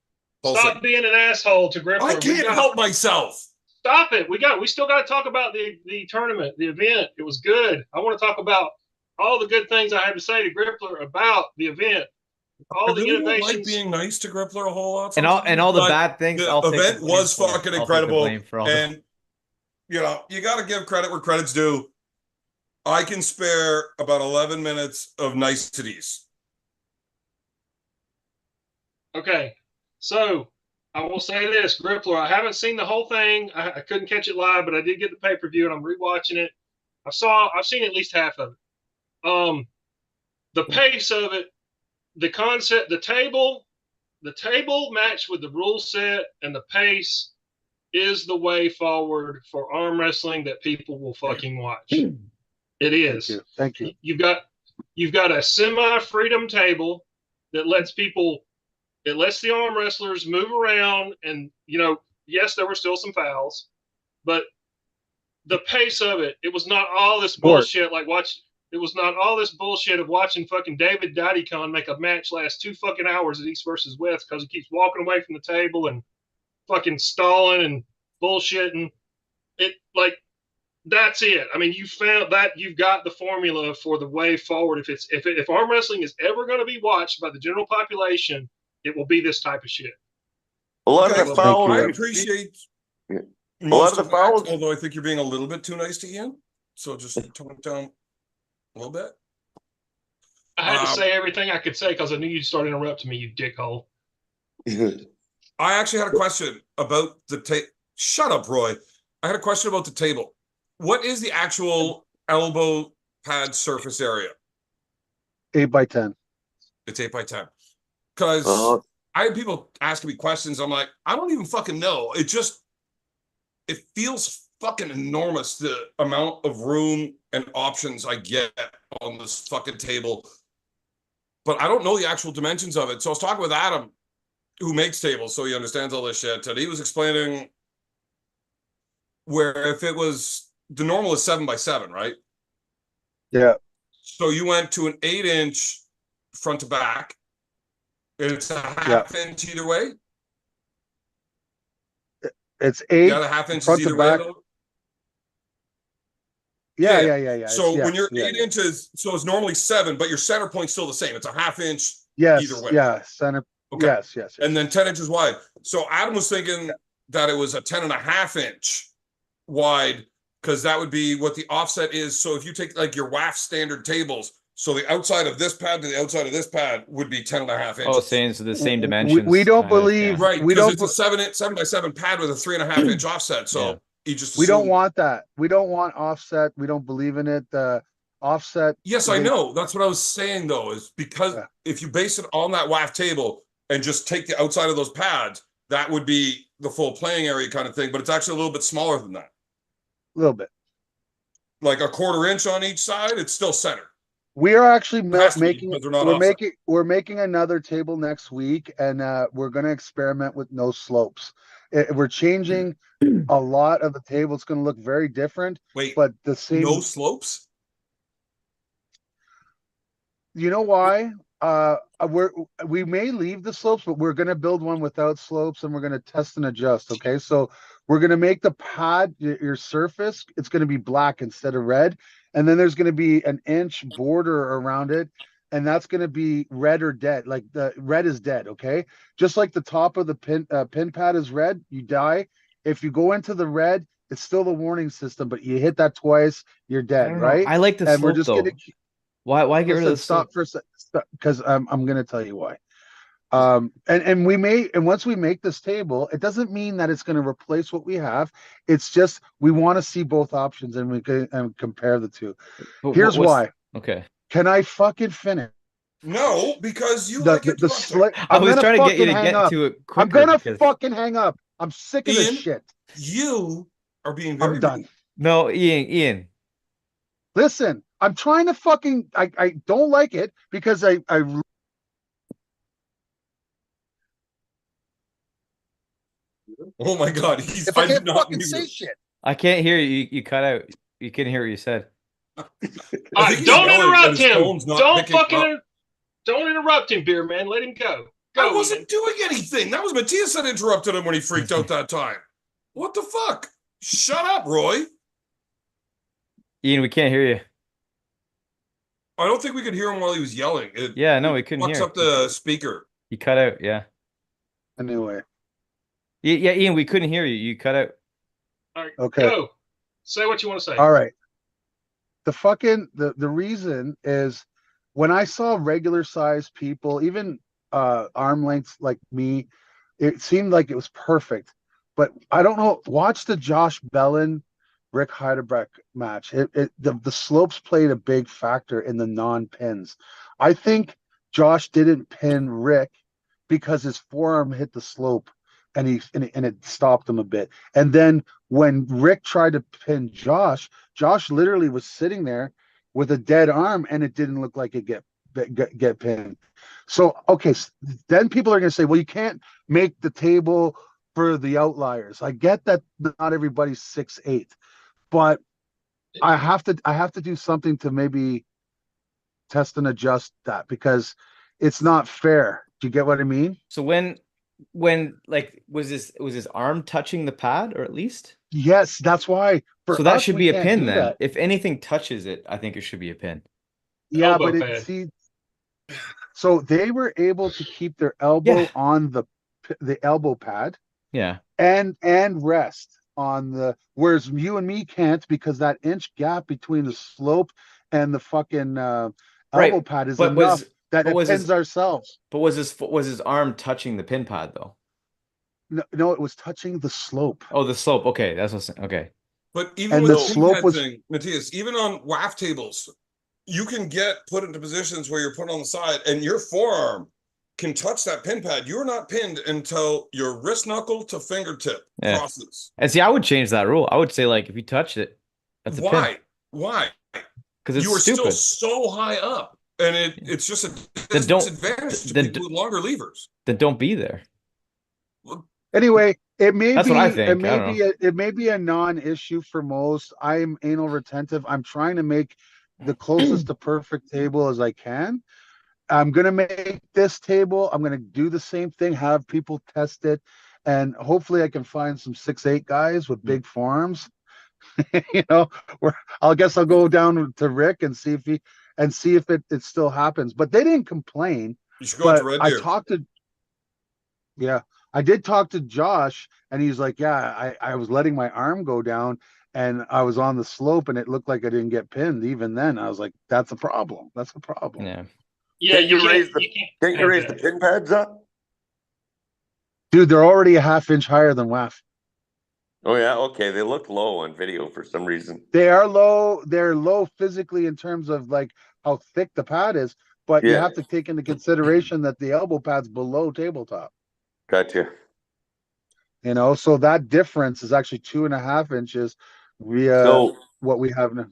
pulsing. stop being an asshole to Grippler. I can't help myself. Stop it. We still got to talk about the tournament, the event. It was good. I want to talk about all the good things I had to say to Grippler about the event. I All the really don't like innovations. being nice to Grippler a whole lot. And all the but bad things, the I'll take the event blame was for. fucking I'll take the incredible. blame for all the- And you know, you got to give credit where credit's due. I can spare about 11 minutes of niceties. Okay, so I will say this, Grippler. I haven't seen the whole thing. I couldn't catch it live, but I did get the pay per view, and I'm rewatching it. I've seen at least half of it. The pace of it, the concept, the table matched with the rule set and the pace is the way forward for arm wrestling that people will fucking watch. It is. Thank you. You've got a semi-freedom table that lets the arm wrestlers move around, and yes, there were still some fouls, but the pace of it was not all this bullshit it was not all this bullshit of watching fucking David Diddycon make a match last 2 fucking hours at East versus West because he keeps walking away from the table and fucking stalling and bullshitting. That's it. I mean, you found that you've got the formula for the way forward. If arm wrestling is ever going to be watched by the general population, it will be this type of shit. A lot of the fouls. I appreciate a most lot of the fouls. Although I think you're being a little bit too nice to Ian, so just tone it down a little bit. I had to say everything I could say because I knew you'd start interrupting me, you dickhole. I actually had a question about the table. Shut up, Roy. I had a question about the table. What is the actual elbow pad surface area? 8x10. It's 8x10. Because I had people asking me questions. I'm like, I don't even fucking know. It feels fucking enormous, the amount of room and options I get on this fucking table. But I don't know the actual dimensions of it. So I was talking with Adam, who makes tables, so he understands all this shit. And he was explaining where if it was, the normal is 7x7, right? Yeah. So you went to an 8-inch front to back, and it's a half inch either way. It's 8. Yeah, the half inches front to either way, back. though. Yeah. So when you're 8 inches, so it's normally 7, but your center point's still the same. It's a half inch either way. Yeah, center. Okay. Yes. And then 10 inches wide. So Adam was thinking that it was a 10.5-inch wide, because that would be what the offset is. So if you take like your WAF standard tables, so the outside of this pad to the outside of this pad would be 10.5 inches. Oh, saying so the same dimensions. We don't believe right, we don't. It's a 7x7 pad with a 3.5-inch offset. So you just we don't want that. We don't want offset. We don't believe in it. Offset. Yes, I know. That's what I was saying though, is because if you base it on that WAF table and just take the outside of those pads, that would be the full playing area kind of thing. But it's actually a little bit smaller than that. A little bit. Like a 1/4 inch on each side, it's still center. We are actually It has to be, making because they're not offset. we're making another table next week, and we're going to experiment with no slopes. We're changing a lot of the table. It's going to look very different, Wait, but the same. no slopes? You know why? We may leave the slopes, but we're going to build one without slopes, and we're going to test and adjust. Okay, so we're going to make the pad, your surface, it's going to be black instead of red, and then there's going to be an inch border around it, and that's going to be red or dead. Like the red is dead. Okay, just like the top of the pin pad is red, you die. If you go into the red, it's still the warning system, but you hit that twice, you're I dead, don't know. right? I like the And we're slope just though. gonna Why get rid of listen. the slope? Stop for a second, because I'm gonna tell you why. And we may, and once we make this table, it doesn't mean that it's going to replace what we have. It's just we want to see both options, and we can compare the two. But Here's why. Okay. Can I fucking finish? No, because you The like the, the interrupting. slit. I I'm was gonna trying to get you fucking to hang get up. to it I'm quicker gonna because fucking hang up. I'm sick of this Ian, shit. you are being very I'm done. no, Ian. Listen, I'm trying to fucking. I don't like it because I Oh my God, if I I did can't not fucking mute say him. shit. I can't hear you. You cut out. You couldn't hear what you said. All I right, think he's don't yelling, but interrupt his him. phone's not Don't picking fucking up. don't interrupt him, beer man. Let him go. I Go, wasn't Ian. doing anything. That was Matthias that interrupted him when he freaked out that time. What the fuck? Shut up, Roy. Ian, we can't hear you. I don't think we could hear him while he was yelling. Yeah, no, we couldn't fucks hear. up the speaker. You cut out. Yeah. Anyway, Yeah, Ian, we couldn't hear you. You cut out. All right, okay. go. Say what you want to say. All right. The reason is when I saw regular sized people, even arm lengths like me, it seemed like it was perfect. But I don't know. Watch the Josh Bellin, Rick Heidelberg match. The slopes played a big factor in the non-pins. I think Josh didn't pin Rick because his forearm hit the slope and it stopped him a bit. And then when Rick tried to pin Josh literally was sitting there with a dead arm, and it didn't look like it get pinned. So okay, then people are going to say, well, you can't make the table for the outliers. I get that not everybody's 6'8", but I have to do something to maybe test and adjust that because it's not fair. Do you get what I mean? So when like was his arm touching the pad or at least? Yes, that's why for So that us should we be a can't pin do then. that. If anything touches it, I think it should be a pin. Yeah, Elbow but pad. so they were able to keep their elbow Yeah. on the elbow pad Yeah. and rest on the, whereas you and me can't because that inch gap between the slope and the fucking elbow Right. pad is But enough that but it was pins his ourselves. but was his arm touching the pin pad though? No, it was touching the slope, Oh, the slope. Okay, that's what I'm saying. Okay. But even and with the the slope pin was thing, Matthias, even on WAF tables, you can get put into positions where you're put on the side and your forearm can touch that pin pad. You're not pinned until your wrist knuckle to fingertip Yeah. crosses. And see, I would change that rule. I would say like if you touch it, that's a pin. Why? Why? Because it's You are still stupid. so high up, and it's just a Then don't- disadvantage to then people with longer levers. Then don't be there. anyway. It may That's be what I think. I don't know. it may be a non-issue for most. I'm anal retentive. I'm trying to make the closest to perfect table as I can. I'm gonna make this table. I'm gonna do the same thing, have people test it, and hopefully I can find some 6'8" guys with big forearms. Where I guess I'll go down to Rick and see if it still happens. But they didn't complain. You should go But to Red I Deer. I did talk to Josh, and he's like, yeah, I was letting my arm go down, and I was on the slope, and it looked like I didn't get pinned. Even then, I was like, that's a problem. That's a problem. Yeah. Yeah, Can't you you can't. raise the You can't can't you have raise that. the pin pads up? Dude, they're already a half inch higher than WAF. Oh yeah, okay. They look low on video for some reason. They are low. They're low physically in terms of like how thick the pad is, but you Yeah. have to take into consideration that the elbow pad's below tabletop. Gotcha. So that difference is actually 2.5 inches via So what we have now.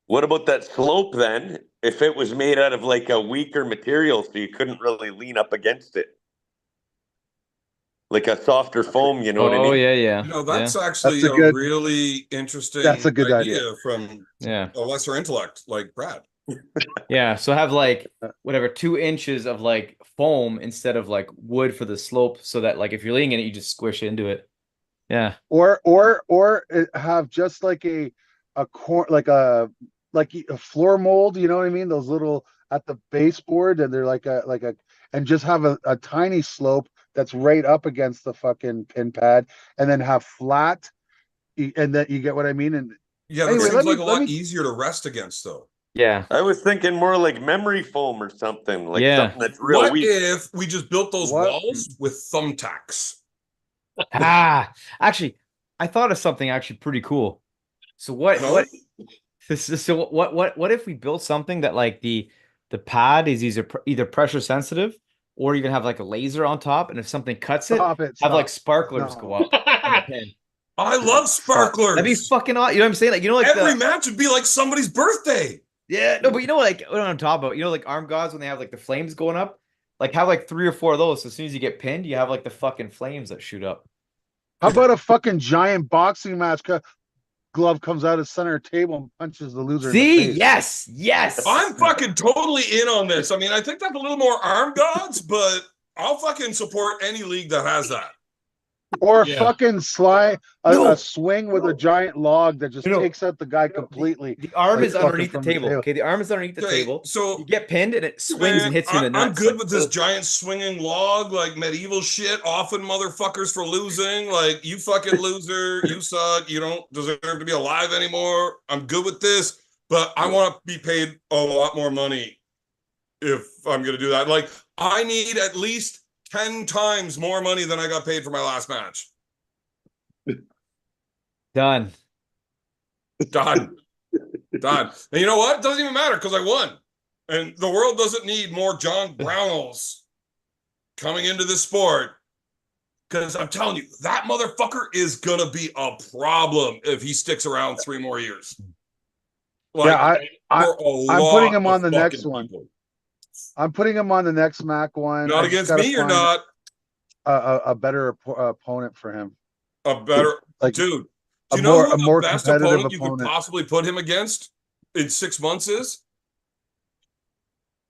what about that slope then? if it was made out of like a weaker material, so you couldn't really lean up against it, like a softer foam. You know what I Oh mean? yeah, yeah, You know, yeah, that's That's actually a a good. really That's interesting a good idea. idea from yeah, a lesser intellect like Brad. yeah. So have like whatever 2 inches of like foam instead of like wood for the slope, so that like if you're leaning in it, you just squish into it. Yeah. Or have just like a core like a floor mold, you know what I mean? Those little at the baseboard, and they're like a and just have a tiny slope that's right up against the fucking pin pad, and then have flat, and then you get what I mean. And Yeah, that anyway, seems like a let lot me easier to rest against, though. Yeah. I was thinking more like memory foam or something, like Yeah. something that's real What weak. if we just built those what walls with thumbtacks? Ah, actually, I thought of something actually pretty cool. So No? what if we built something that like the pad is either pressure sensitive or even have like a laser on top, and if something cuts it, stop it, have like stop. sparklers go No. up on the pin. I love Fuck. That'd be sparklers. fucking awesome. You know what I'm saying? Like like Every the match would be like somebody's birthday. yeah, no, but like what I'm talking about. Like arm gods when they have like the flames going up, like have like 3 or 4 of those. So as soon as you get pinned, you have like the fucking flames that shoot up. How about a fucking giant boxing match? Glove comes out of center table and punches the loser in the See? face. Yes, yes. I'm fucking totally in on this. I mean, I think that's a little more arm gods, but I'll fucking support any league that has that. Or Yeah. fucking slide No. a swing with a giant log that just No. takes out the guy completely. The arm like is fucking underneath the from the table. table. Okay, the arm is underneath the Okay, table. so You get pinned and it swings man, and hits you in the I'm nuts. good like, with this ugh. giant swinging log, like medieval shit, offing motherfuckers for losing. Like, you fucking loser, you suck, you don't deserve to be alive anymore. I'm good with this, but I want to be paid a lot more money if I'm going to do that. Like, I need at least 10 times more money than I got paid for my last match. Done. Done. Done. And you know what? It doesn't even matter because I won. And the world doesn't need more John Brownells coming into this sport. Because I'm telling you, that motherfucker is going to be a problem if he sticks around 3 more years. Like, Yeah, I for a I'm putting lot him of on the next fucking one. people. I'm putting him on the next Mac one. Not I just against gotta me, you're find not a better opponent for him. a better Like dude. a Do you know who a the more best competitive opponent you could opponent. possibly put him against in 6 months is?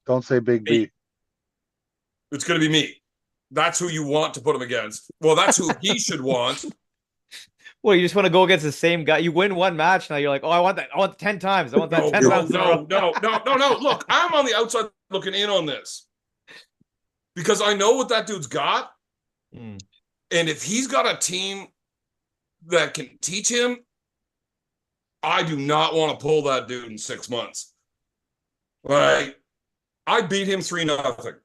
Don't say Big B. It's going to be me. That's who you want to put him against. Well, that's who he should want. Well, you just want to go against the same guy. You win one match, now you're like, oh, I want that. I want 10 times. I want that No, 10 no, times in a row. no. Look, I'm on the outside looking in on this because I know what that dude's got. Mm. And if he's got a team that can teach him, I do not want to pull that dude in 6 months. Like, I beat him 3-0.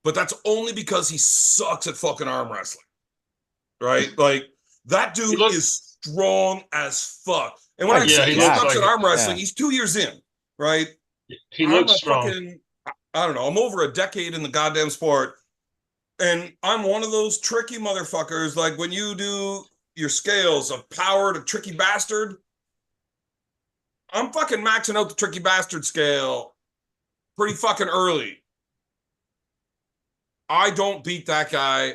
But that's only because he sucks at fucking arm wrestling. Right? Like, that dude is strong as fuck. And when I say he sucks at arm wrestling, he's 2 years in, right? He looks strong. I don't know. I'm over a decade in the goddamn sport. And I'm one of those tricky motherfuckers. Like, when you do your scales of power to tricky bastard, I'm fucking maxing out the tricky bastard scale pretty fucking early. I don't beat that guy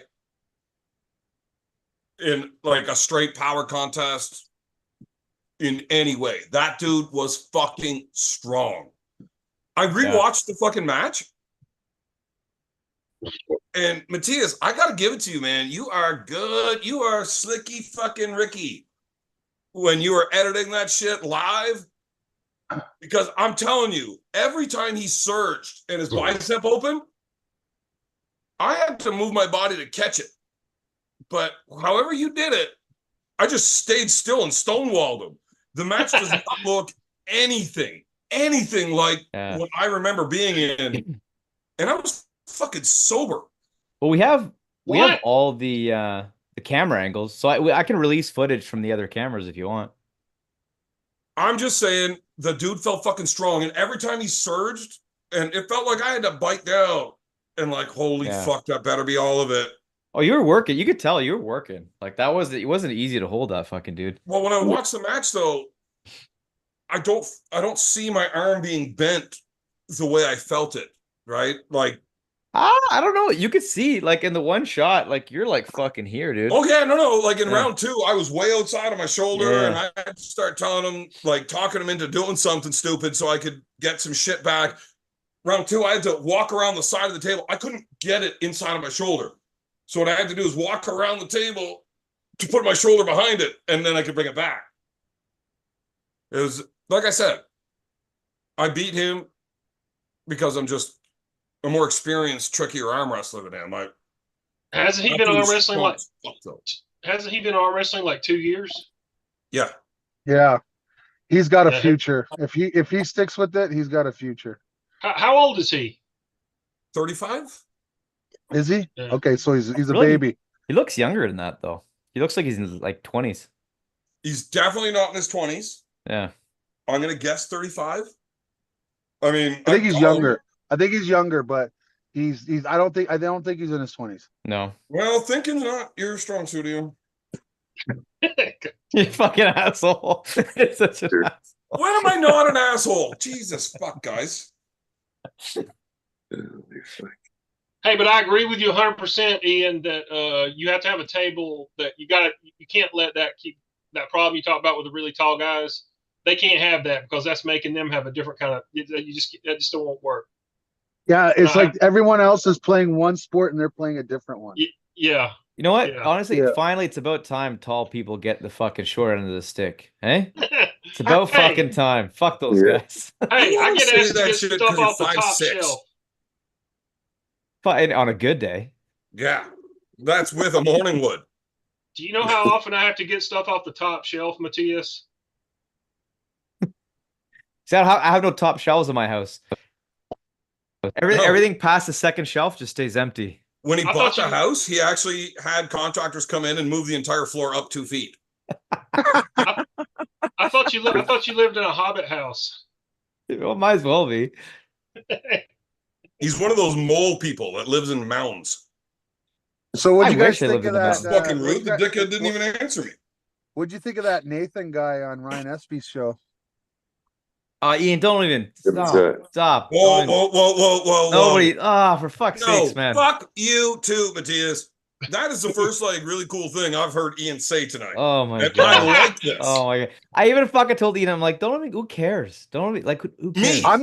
in like a straight power contest in any way. That dude was fucking strong. I rewatched the fucking match. And Matthias, I got to give it to you, man. You are good. You are slicky fucking Ricky when you were editing that shit live. Because I'm telling you, every time he surged and his bicep opened, I had to move my body to catch it. But however you did it, I just stayed still and stonewalled him. The match does not look anything like what I remember being in. And I was fucking sober. Well, we have all the camera angles, so I can release footage from the other cameras if you want. I'm just saying the dude felt fucking strong, and every time he surged, and it felt like I had to bite down and like, holy fuck, that better be all of it. Oh, you were working. You could tell you were working. Like it wasn't easy to hold that fucking dude. Well, when I watched the match though, I don't see my arm being bent the way I felt it, right? Like, I don't know. You could see like in the one shot, like you're like fucking here, dude. oh yeah, no, like in Yeah. round 2, I was way outside of my shoulder, Yeah. and I had to start telling him, like, talking him into doing something stupid so I could get some shit back. Round 2, I had to walk around the side of the table. I couldn't get it inside of my shoulder, so what I had to do is walk around the table to put my shoulder behind it, and then I could bring it back. It was like I said, I beat him because I'm just a more experienced, trickier arm wrestler than him. Hasn't he been arm wrestling like? Hasn't he been arm wrestling like 2 years? Yeah. Yeah. He's got a Yeah. future. If he sticks with it, he's got a future. How old is he? 35? Is he? Yeah. Okay, so he's a Really? baby. He looks younger than that though. He looks like he's in like 20s. He's definitely not in his 20s. Yeah. I'm gonna guess 35. I mean, I think he's younger. I think he's younger, but he's I don't think he's in his 20s. No. Well, thinking's not your strong suit, Ian. You fucking asshole. It's such an asshole. When am I not an asshole? Jesus fuck, guys. Hey, but I agree with you 100%, Ian, that you have to have a table that you can't let that keep that problem you talk about with the really tall guys. They can't have that because that's making them have a different kind of, that just don't won't work. Yeah, it's like everyone else is playing one sport and they're playing a different one. Yeah. You know what? Yeah. Honestly, Yeah. finally, it's about time tall people get the fucking short end of the stick. Hey? It's about fucking time. Fuck those guys. Hey, I get asked to that get shit stuff 'cause you're off the top 5'6". shelf. Fine, on a good day. Yeah, that's with a morning wood. Do you know how often I have to get stuff off the top shelf, Matthias? See, I have no top shelves in my house. Everything past the second shelf just stays empty. When he I bought thought the house, he actually had contractors come in and move the entire floor up 2 feet. I thought you lived in a hobbit house. Well, might as well be. He's one of those mole people that lives in mounds. So what I do you guys wish I think lived of in the that? Fucking rude. The dickhead didn't even answer me. What'd you think of that Nathan guy on Ryan Espy's show? Ian, don't even stop. Whoa, Don't whoa, whoa, whoa, whoa, Nobody. whoa. For fuck's No, sakes, man. fuck you too, Matthias. That is the first like really cool thing I've heard Ian say tonight. Oh my And god. I like this. Oh my god. I even fucking told Ian, I'm like, don't even. Who cares? Don't even, like. Who cares? Me, I I'm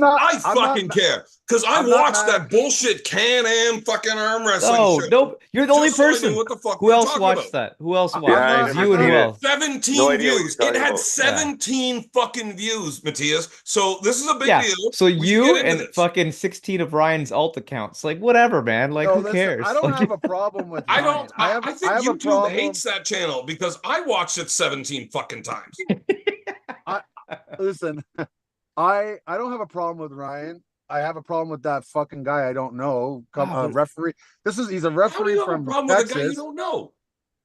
fucking not- care because I I'm not watched mad. that bullshit Can-Am fucking arm wrestling No, show. no. You're the only Just so I knew person. what the fuck Who we were else talking watched about. that? Who else I'm watched not- it? I've You and who seen it. else? 17 No idea what views. you're It talking had about. 17 fucking views, Matthias. So this is a big Yeah. deal. So We should you get into and this. fucking 16 of Ryan's alt accounts. Like, whatever, man. Like, No, who listen, cares? I don't Like, have a problem with I Ryan. don't. I I think have a YouTube problem. hates that channel because I watched it 17 fucking times. Listen, I don't have a problem with Ryan. I have a problem with that fucking guy I don't know. Referee. He's a How do referee you have a from problem with a guy you Texas. don't know?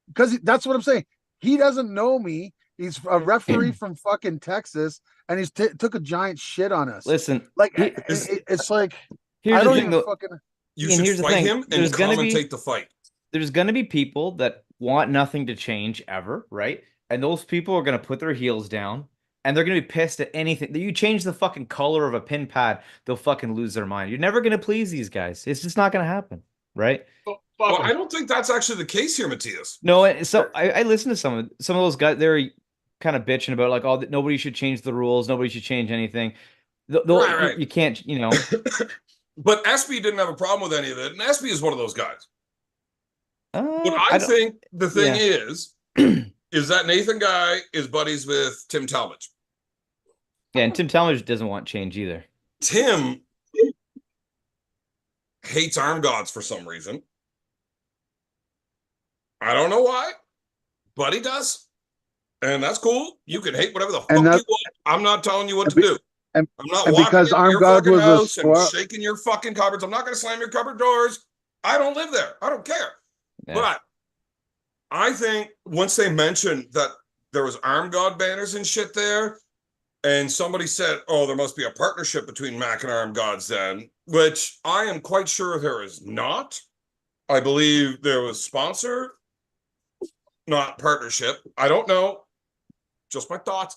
Because that's what I'm saying. He doesn't know me. He's a referee from fucking Texas, and he's took a giant shit on us. listen, Like he- it's like here's I the don't thing, even though. fucking. You Ian, should here's the fight thing. him and There's gonna be- commentate the fight. There's going to be people that want nothing to change ever, right? And those people are going to put their heels down and they're going to be pissed at anything. You change the fucking color of a pin pad, they'll fucking lose their mind. You're never going to please these guys. It's just not going to happen, right? Fuck Well, 'em. I don't think that's actually the case here, Matthias. No, so I listen to some of those guys. They're kind of bitching about like, oh, nobody should change the rules. Nobody should change anything. Right. You can't, But SB didn't have a problem with any of it, and SB is one of those guys. But I don't- think the thing yeah. is that Nathan guy is buddies with Tim Talmadge. Yeah, and Tim Talmadge doesn't want change either. Tim hates arm gods for some reason. I don't know why, but he does. And that's cool. You can hate whatever the fuck you want. I'm not telling you what to do. and- I'm not and walking because into arm your god fucking was a house and squat- shaking your fucking cupboards. I'm not going to slam your cupboard doors. I don't live there. I don't care. Yeah. But I think once they mentioned that there was arm god banners and shit there, and somebody said, oh, there must be a partnership between Mac and Arm Gods then, which I am quite sure there is not. I believe there was sponsor, not partnership. I don't know. Just my thoughts.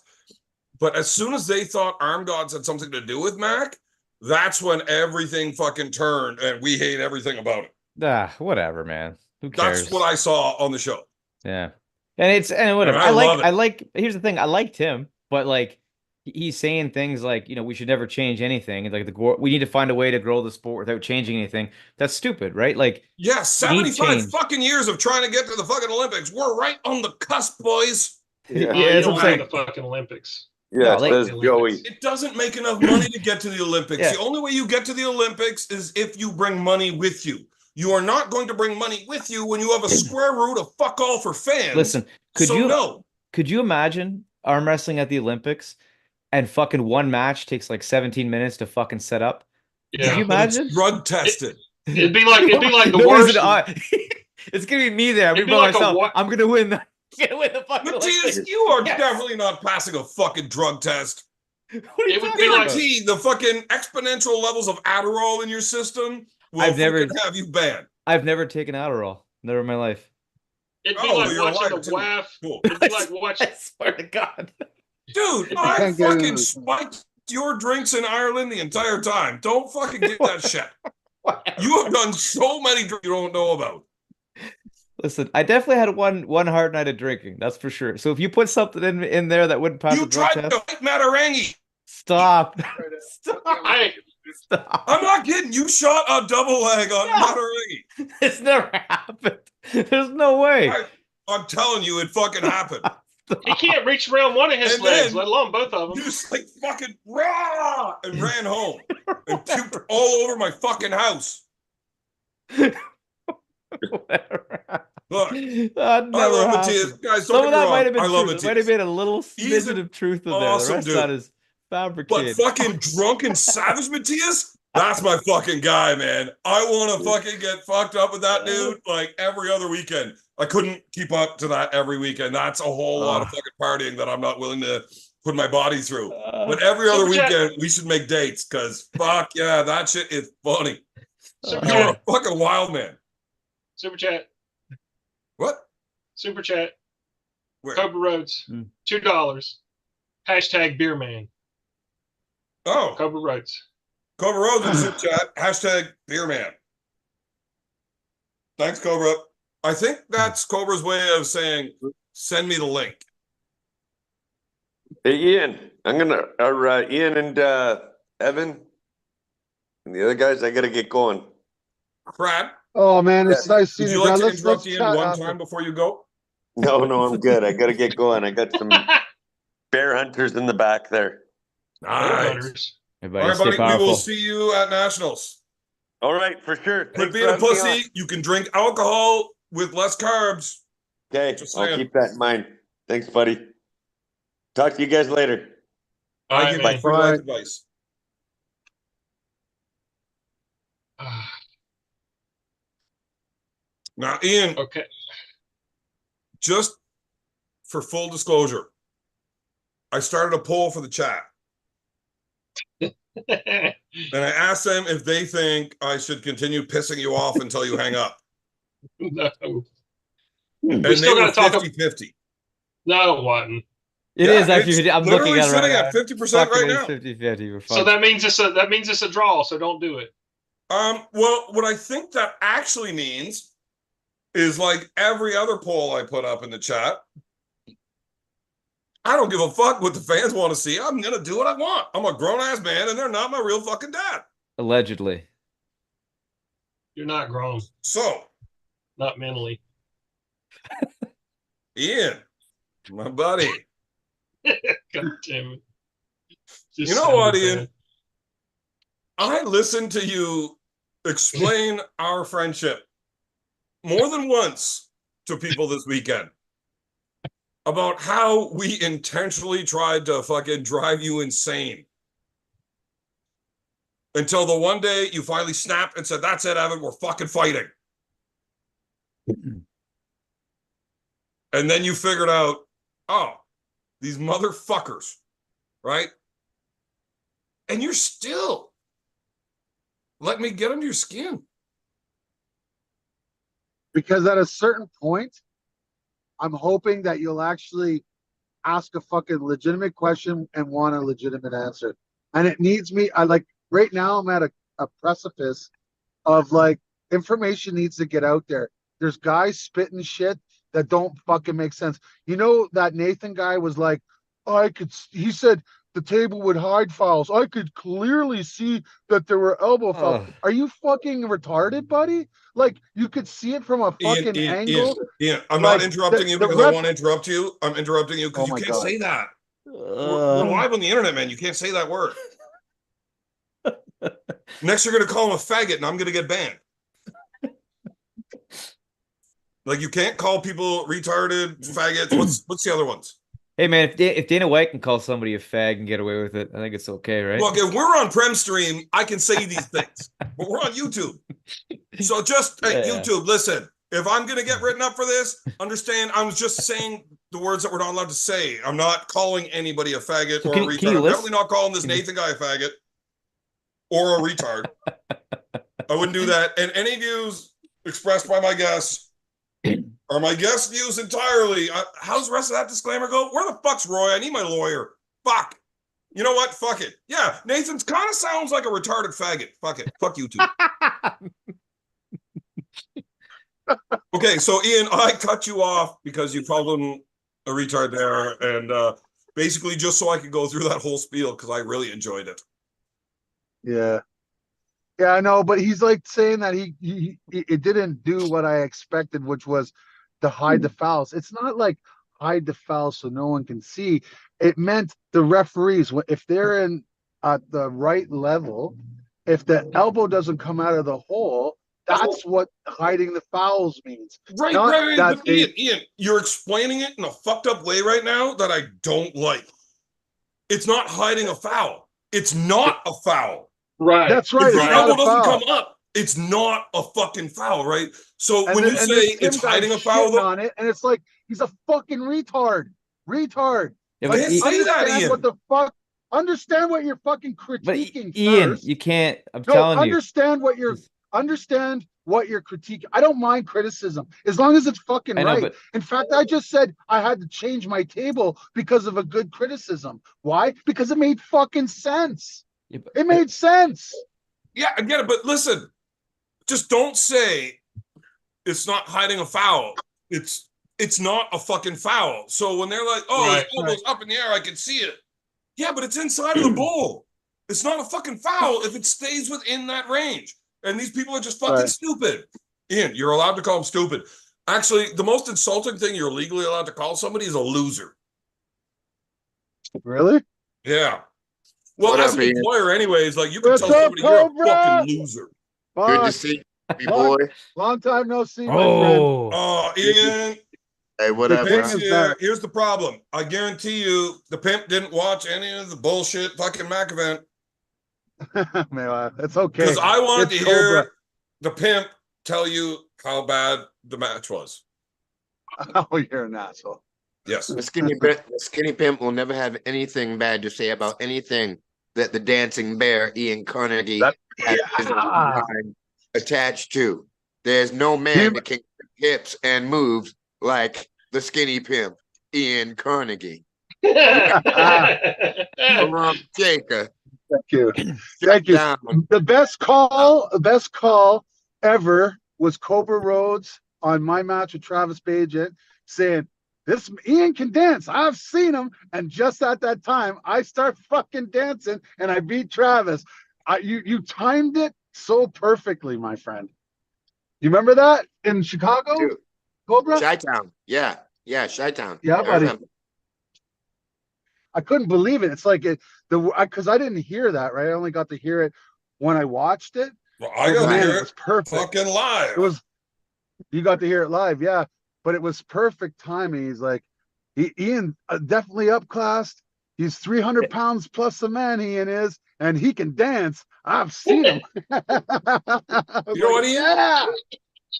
But as soon as they thought Arm Gods had something to do with Mac, that's when everything fucking turned, and we hate everything about it. Whatever, man. Who cares? That's what I saw on the show. Yeah. And whatever. And I love it. I like here's the thing, I liked him, but like he's saying things like, we should never change anything. And like we need to find a way to grow the sport without changing anything. That's stupid, right? Like Yeah, we need 75 change. fucking years of trying to get to the fucking Olympics. We're right on the cusp, boys. Yeah, Yeah, you that's don't what I'm win the saying. fucking Olympics. yeah, No, like- says Joey. It doesn't make enough money to get to the Olympics. Yeah. The only way you get to the Olympics is if you bring money with you. You are not going to bring money with you when you have a square root of fuck all for fans. Listen, could you imagine arm wrestling at the Olympics and fucking one match takes like 17 minutes to fucking set up? Yeah. Could you But it's imagine? drug tested. It'd be like the Nobody's worst. It's gonna be me there. I'm It'd gonna be by like a myself. what- I'm gonna win the fucking Matthias, Olympics. you are Yes. definitely not passing a fucking drug test. What are you It would talking be like- about? Guarantee the fucking exponential levels of Adderall in your system will I've never- fucking have you banned. I've never taken Adderall. Never in my life. It'd be Oh, like you're watching alive, the too. WAF. Cool. It'd be like watching. I swear to God. Dude, You I can't get fucking into it. spiked your drinks in Ireland the entire time. Don't fucking get that shit. You have done so many drinks you don't know about. Listen, I definitely had one hard night of drinking. That's for sure. So if you put something in there that wouldn't pass You the drug tried test, to fight Matarangi. stop. Stop. I I'm not kidding. You shot a double leg on Matarangi. It's never happened. There's no way. I'm telling you, it fucking happened. he can't reach around one of his And legs, then- let alone both of You them. just like fucking rah and ran home and puked all over my fucking house. Whatever. Look, That I never love happened. Matthias. Guys, Some don't of get me that wrong. might have been I love true. There might have Matthias. been a little He's smidgen an of truth in there. awesome The rest dude. of that is But fabricated. fucking drunken savage Matthias, that's my fucking guy, man. I want to fucking get fucked up with that dude like every other weekend. I couldn't keep up to that every weekend. That's a whole lot of fucking partying that I'm not willing to put my body through. But every other Super chat. weekend, we should make dates because fuck yeah, that shit is funny. Super You're chat. a fucking wild man. Super chat. What? Super chat. Where? Cobra Roads. Hmm. $2. Hashtag beer man. Oh, Cobra Roads. Cobra Rose in the super chat. Hashtag beer man. Thanks, Cobra. I think that's Cobra's way of saying, send me the link. Hey, Ian, Ian and Evan and the other guys, I gotta get going. Brad, Oh man, it's nice would seeing you you. like Brad. to Let's interrupt Ian chat one after. time before you go? No, I'm good. I gotta get going. I got some bear hunters in the back there. Bear Nice. hunters. Everybody All right, stay buddy. We powerful. will see you at Nationals. All right, for sure. Quit Thanks being for a having me pussy. on. You can drink alcohol with less carbs. Okay, Just I'll saying. keep that in mind. Thanks, buddy. Talk to you guys later. All I right, give man. you free life advice. Now, Ian, Okay. just for full disclosure, I started a poll for the chat. And I asked them if they think I should continue pissing you off until you hang up. No. And We they still were gotta talk 50-50. No, it wasn't. It Yeah, is actually. it's I'm looking literally at it right sitting now. at 50% right now. 50-50. We're So fucked. that means it's a draw, so don't do it. Well, what I think that actually means is like every other poll I put up in the chat. I don't give a fuck what the fans want to see. I'm gonna do what I want. I'm a grown ass man, and they're not my real fucking dad. Allegedly. You're not grown, So, not mentally. Ian, my buddy, God damn it. Just you know what, sounded Ian? bad. I listened to you explain our friendship more than once to people this weekend about how we intentionally tried to fucking drive you insane. Until the one day you finally snapped and said, that's it, Evan, we're fucking fighting. And then you figured out, oh, these motherfuckers, right? And you're still let me get under your skin. Because at a certain point, I'm hoping that you'll actually ask a fucking legitimate question and want a legitimate answer. And it needs me. I like right now. I'm at a precipice of like information needs to get out there. There's guys spitting shit that don't fucking make sense. You know that Nathan guy was like, he said the table would hide fouls. I could clearly see that there were elbow fouls. Ugh. Are you fucking retarded, buddy? Like you could see it from a fucking angle. Ian, I'm Like, not interrupting you because I want to interrupt you. I'm interrupting you because Oh you my can't God. say that. We're live on the internet, man. You can't say that word. Next, you're going to call him a faggot, and I'm going to get banned. Like, you can't call people retarded, faggots. What's the other ones? Hey man, if Dana White can call somebody a fag and get away with it, I think it's okay, right? Look, if we're on Prem Stream, I can say these things, but we're on YouTube. So just, hey, YouTube, listen, if I'm going to get written up for this, understand I was just saying the words that we're not allowed to say. I'm not calling anybody a faggot or a retard. I'm definitely not calling this Nathan guy a faggot or a retard. I wouldn't do that. And any views expressed by my guests are my guest views entirely. How's the rest of that disclaimer go? Where the fuck's Roy? I need my lawyer. Fuck. You know what? Fuck it. Yeah, Nathan's kind of sounds like a retarded faggot. Fuck it. Fuck you two. Okay, so Ian, I cut you off because you called him a retard there, and basically just so I could go through that whole spiel because I really enjoyed it. Yeah. Yeah, I know, but he's like saying that he it didn't do what I expected, which was to hide the fouls. It's not like hide the fouls so no one can see. It meant the referees, if they're in at the right level, if the elbow doesn't come out of the hole, that's what hiding the fouls means. Right. But Ian, you're explaining it in a fucked up way right now that I don't like. It's not hiding a foul. It's not a foul. Right. That's right. If the It's elbow not a doesn't foul. come up, it's not a fucking foul, right? So And when then- you and say this Tim it's guy's hiding a foul, shitting though, on it, and it's like he's a fucking retard. Yeah, I didn't say that, understand Ian. what the fuck. Understand what you're fucking but critiquing Ian, first. you can't. I'm No, telling you. understand what you're critiquing. I don't mind criticism as long as it's fucking I know, right. but In fact, I just said I had to change my table because of a good criticism. Why? Because it made fucking sense. Yeah, but- It made sense. yeah, I get it. But listen, just don't say it's not hiding a foul. It's not a fucking foul. So when they're like, oh, Right, his elbow's up in the air, I can see it. Yeah, but it's inside of the bowl. It's not a fucking foul if it stays within that range. And these people are just fucking Right. stupid. Ian, you're allowed to call them stupid. Actually, the most insulting thing you're legally allowed to call somebody is a loser. Really? Yeah. Well, What as up, an Ian? employer, anyways, like you can What's tell up, somebody you're a Cobra? fucking loser. Good to Fuck. see you, Long, boy. long time no see, my friend. Oh, Oh, Ian, Hey, what The up, thing bro? is here. that- Here's the problem. I guarantee you, the pimp didn't watch any of the bullshit fucking Mac event Man, it's okay. because I wanted It's to hear Cobra. the pimp tell you how bad the match was. Oh, you're an asshole. Yes. The skinny pimp will never have anything bad to say about anything that the dancing bear Ian Carnegie has his mind attached to. There's no man that can hips and moves like the skinny pimp Ian Carnegie. Come on, Jacob. Thank you. Thank you. Down. The best call ever was Cobra Rhodes on my match with Travis Bagent saying, this Ian can dance. I've seen him. And just at that time, I start fucking dancing and I beat Travis. You timed it so perfectly, my friend. You remember that in Chicago, Dude, Cobra? Chi-Town. Yeah, Chi-Town. Yeah, I buddy. remember. I couldn't believe it. It's like because I didn't hear that, right? I only got to hear it when I watched it. Well, I got to Man, hear it it was perfect. fucking live. You got to hear it live, yeah. But it was perfect timing. He's like, Ian definitely upclassed. He's 300 pounds plus a man, Ian is, and he can dance. I've seen him. You know what, Ian? Yeah.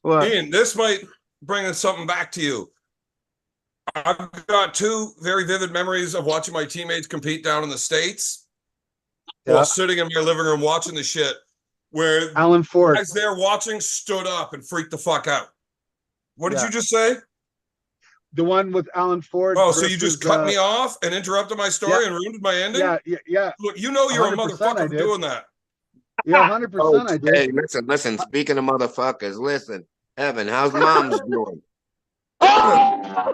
What? Ian, this might bring something back to you. I've got two very vivid memories of watching my teammates compete down in the States while sitting in my living room watching the shit where Alan Ford. guys there watching stood up and freaked the fuck out. What did you just say? the one with Alan Ford. Oh, so you just versus, cut me off and interrupted my story yeah. and ruined my ending? Yeah. Look, you know you're a 100% motherfucker I for did. doing that. Yeah, 100% I did. Hey, listen. Speaking of motherfuckers, listen. Evan, how's mom's doing? Oh,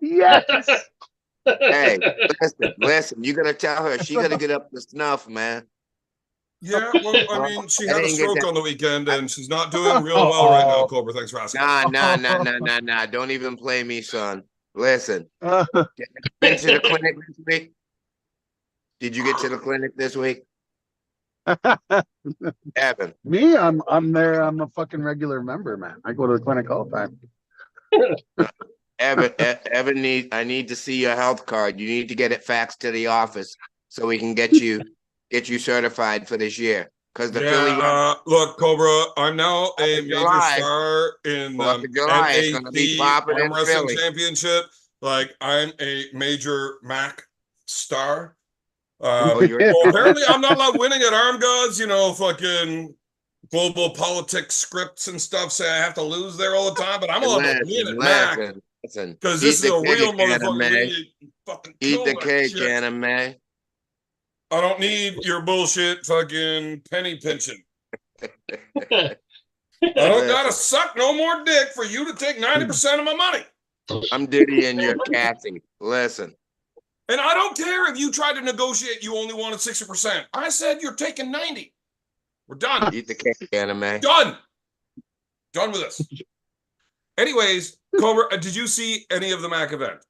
yes. Hey, listen. You gotta tell her she gotta get up to snuff, man. Yeah, well, I mean, she I had a didn't get stroke that. on the weekend and she's not doing real well right now, Cobra. Thanks for asking. Nah. Don't even play me, son. Listen, been to the clinic this week? Did you get to the clinic this week? Evan. Me, I'm there. I'm a fucking regular member, man. I go to the clinic all the time. Evan, I need to see your health card. You need to get it faxed to the office so we can get you certified for this year. Because the Philly look, Cobra, I'm now a major July. star in Fourth the of July, it's gonna be popping Arm in Wrestling Philly. Championship. Like, I'm a major Mac star. Oh, you're Well, apparently I'm not allowed winning at Arm Gods, fucking global politics scripts and stuff say I have to lose there all the time, but I'm allowed to win at Mac. Listen. Because this is a real cake, motherfucker anime. league. Fucking Eat the kill cake, shit. anime. I don't need your bullshit fucking penny pinching. I don't gotta suck no more dick for you to take 90% of my money. I'm Diddy and you're Kathy. Listen. And I don't care if you tried to negotiate, you only wanted 60%. I said you're taking 90. We're done. Eat the cake, anime. Done with this. Anyways, Cobra, did you see any of the Mac event?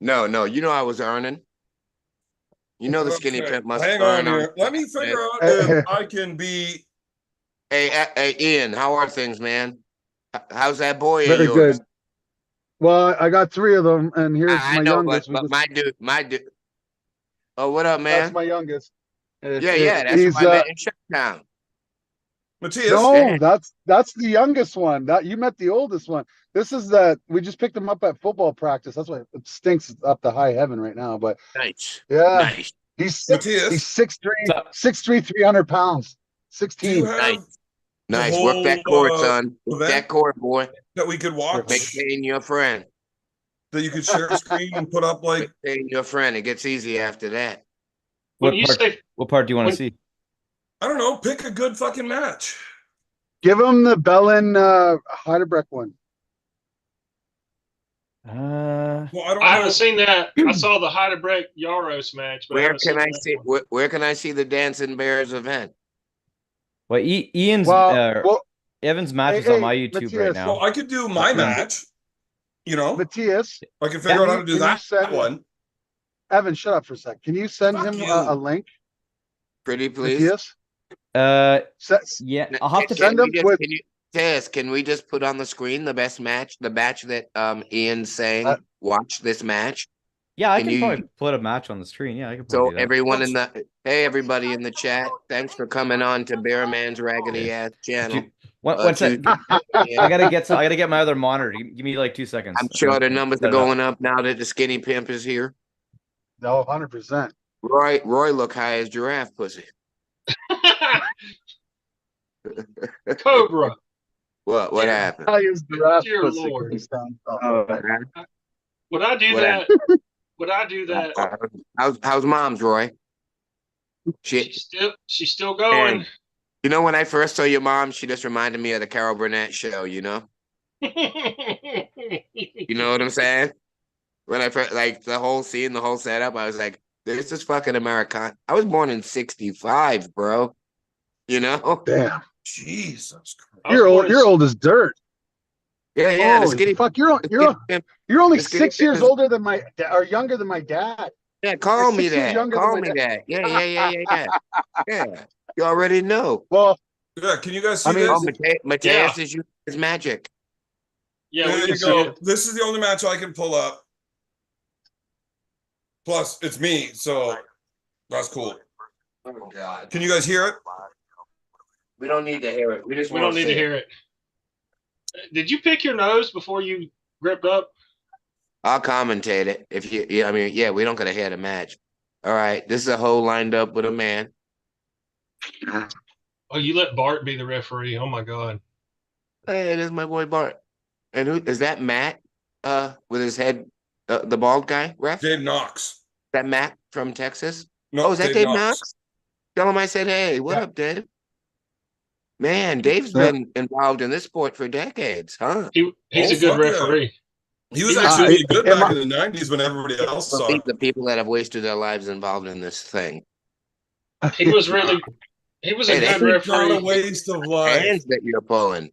No. You know I was earning. You know the skinny pimp must hang earn on here. Let me figure out if I can be. Hey, Ian, how are things, man? How's that boy Very of yours? good. Well, I got 3 of them, and here's I my know, youngest. but my dude. Oh, what up, man? That's my youngest. Yeah, that's He's what I met in Shutdown. Matthias? no, that's the youngest one. That you met the oldest one. This is we just picked him up at football practice. That's why it stinks up to high heaven right now. But Nice. yeah, Nice. he's Matthias? 6'3", 300 pounds. 16. Do you have Nice. Work that core, son. Work that core, boy. That we could watch? Maintain your friend. That you could share a screen and put up like. Maintain your friend. It gets easy after that. What part do you want to see? I don't know. Pick a good fucking match. Give him the Bellin Heidebrecht one. Well, I haven't seen that. I saw the Heidebrecht Yaros match. But Where can I see? Where can I see the Dancing Bears event? Well, Ian's Evan's match is on my YouTube Matthias, right now. Well, I could do my match. Matthias, I can figure out how to do that one. Evan, shut up for a sec. Can you send him a link? Pretty please. Matthias? Yeah, I'll have to send him with. Can we just put on the screen the best match, the match that Ian's saying? Watch this match. Yeah, I can probably put a match on the screen. Yeah, I can. So everyone everybody in the chat, thanks for coming on to Bear Man's raggedy ass channel. One second. I gotta get my other monitor. Give me like 2 seconds. I'm sure the numbers are going up now that the skinny pimp is here. No, 100%. Roy look high as giraffe pussy. Cobra. What happened? Dear Lord. Would I do that? Would I do that? How's mom's, Roy? She's still going. And, when I first saw your mom, she just reminded me of the Carol Burnett show, You know what I'm saying? When I first, like, the whole scene, the whole setup, I was like, this is fucking American. I was born in 65, bro. Damn. Jesus Christ. You're old as dirt. Yeah. The skinny fuck. You're only 6 years older than or younger than my dad. Yeah, call me that. Call me that. Yeah. Yeah. You already know. Well, yeah. Can you guys see this? Mateus is his magic. Yeah, there you go. This is the only match I can pull up. Plus, it's me, so that's cool. Oh God. Can you guys hear it? We don't need to hear it. We don't need to hear it. Did you pick your nose before you gripped up? I'll commentate it. If you, we don't gotta hear the match. All right, this is a hoe lined up with a man. Oh, you let Bart be the referee. Oh my God. Hey, this is my boy Bart. And who is that? Matt? with his head, the bald guy, ref? Dave Knox. That Matt from Texas? No, Oh, is that Dave Knox? Tell him I said, hey, what up, Dave? Man, Dave's been involved in this sport for decades, huh? He's a good referee. He was He's actually really good am back I- in the 90s when everybody else saw Believe it. the people that have wasted their lives involved in this thing. He was a Hey, good Every kind of referee. waste of life. Hands that you're pulling.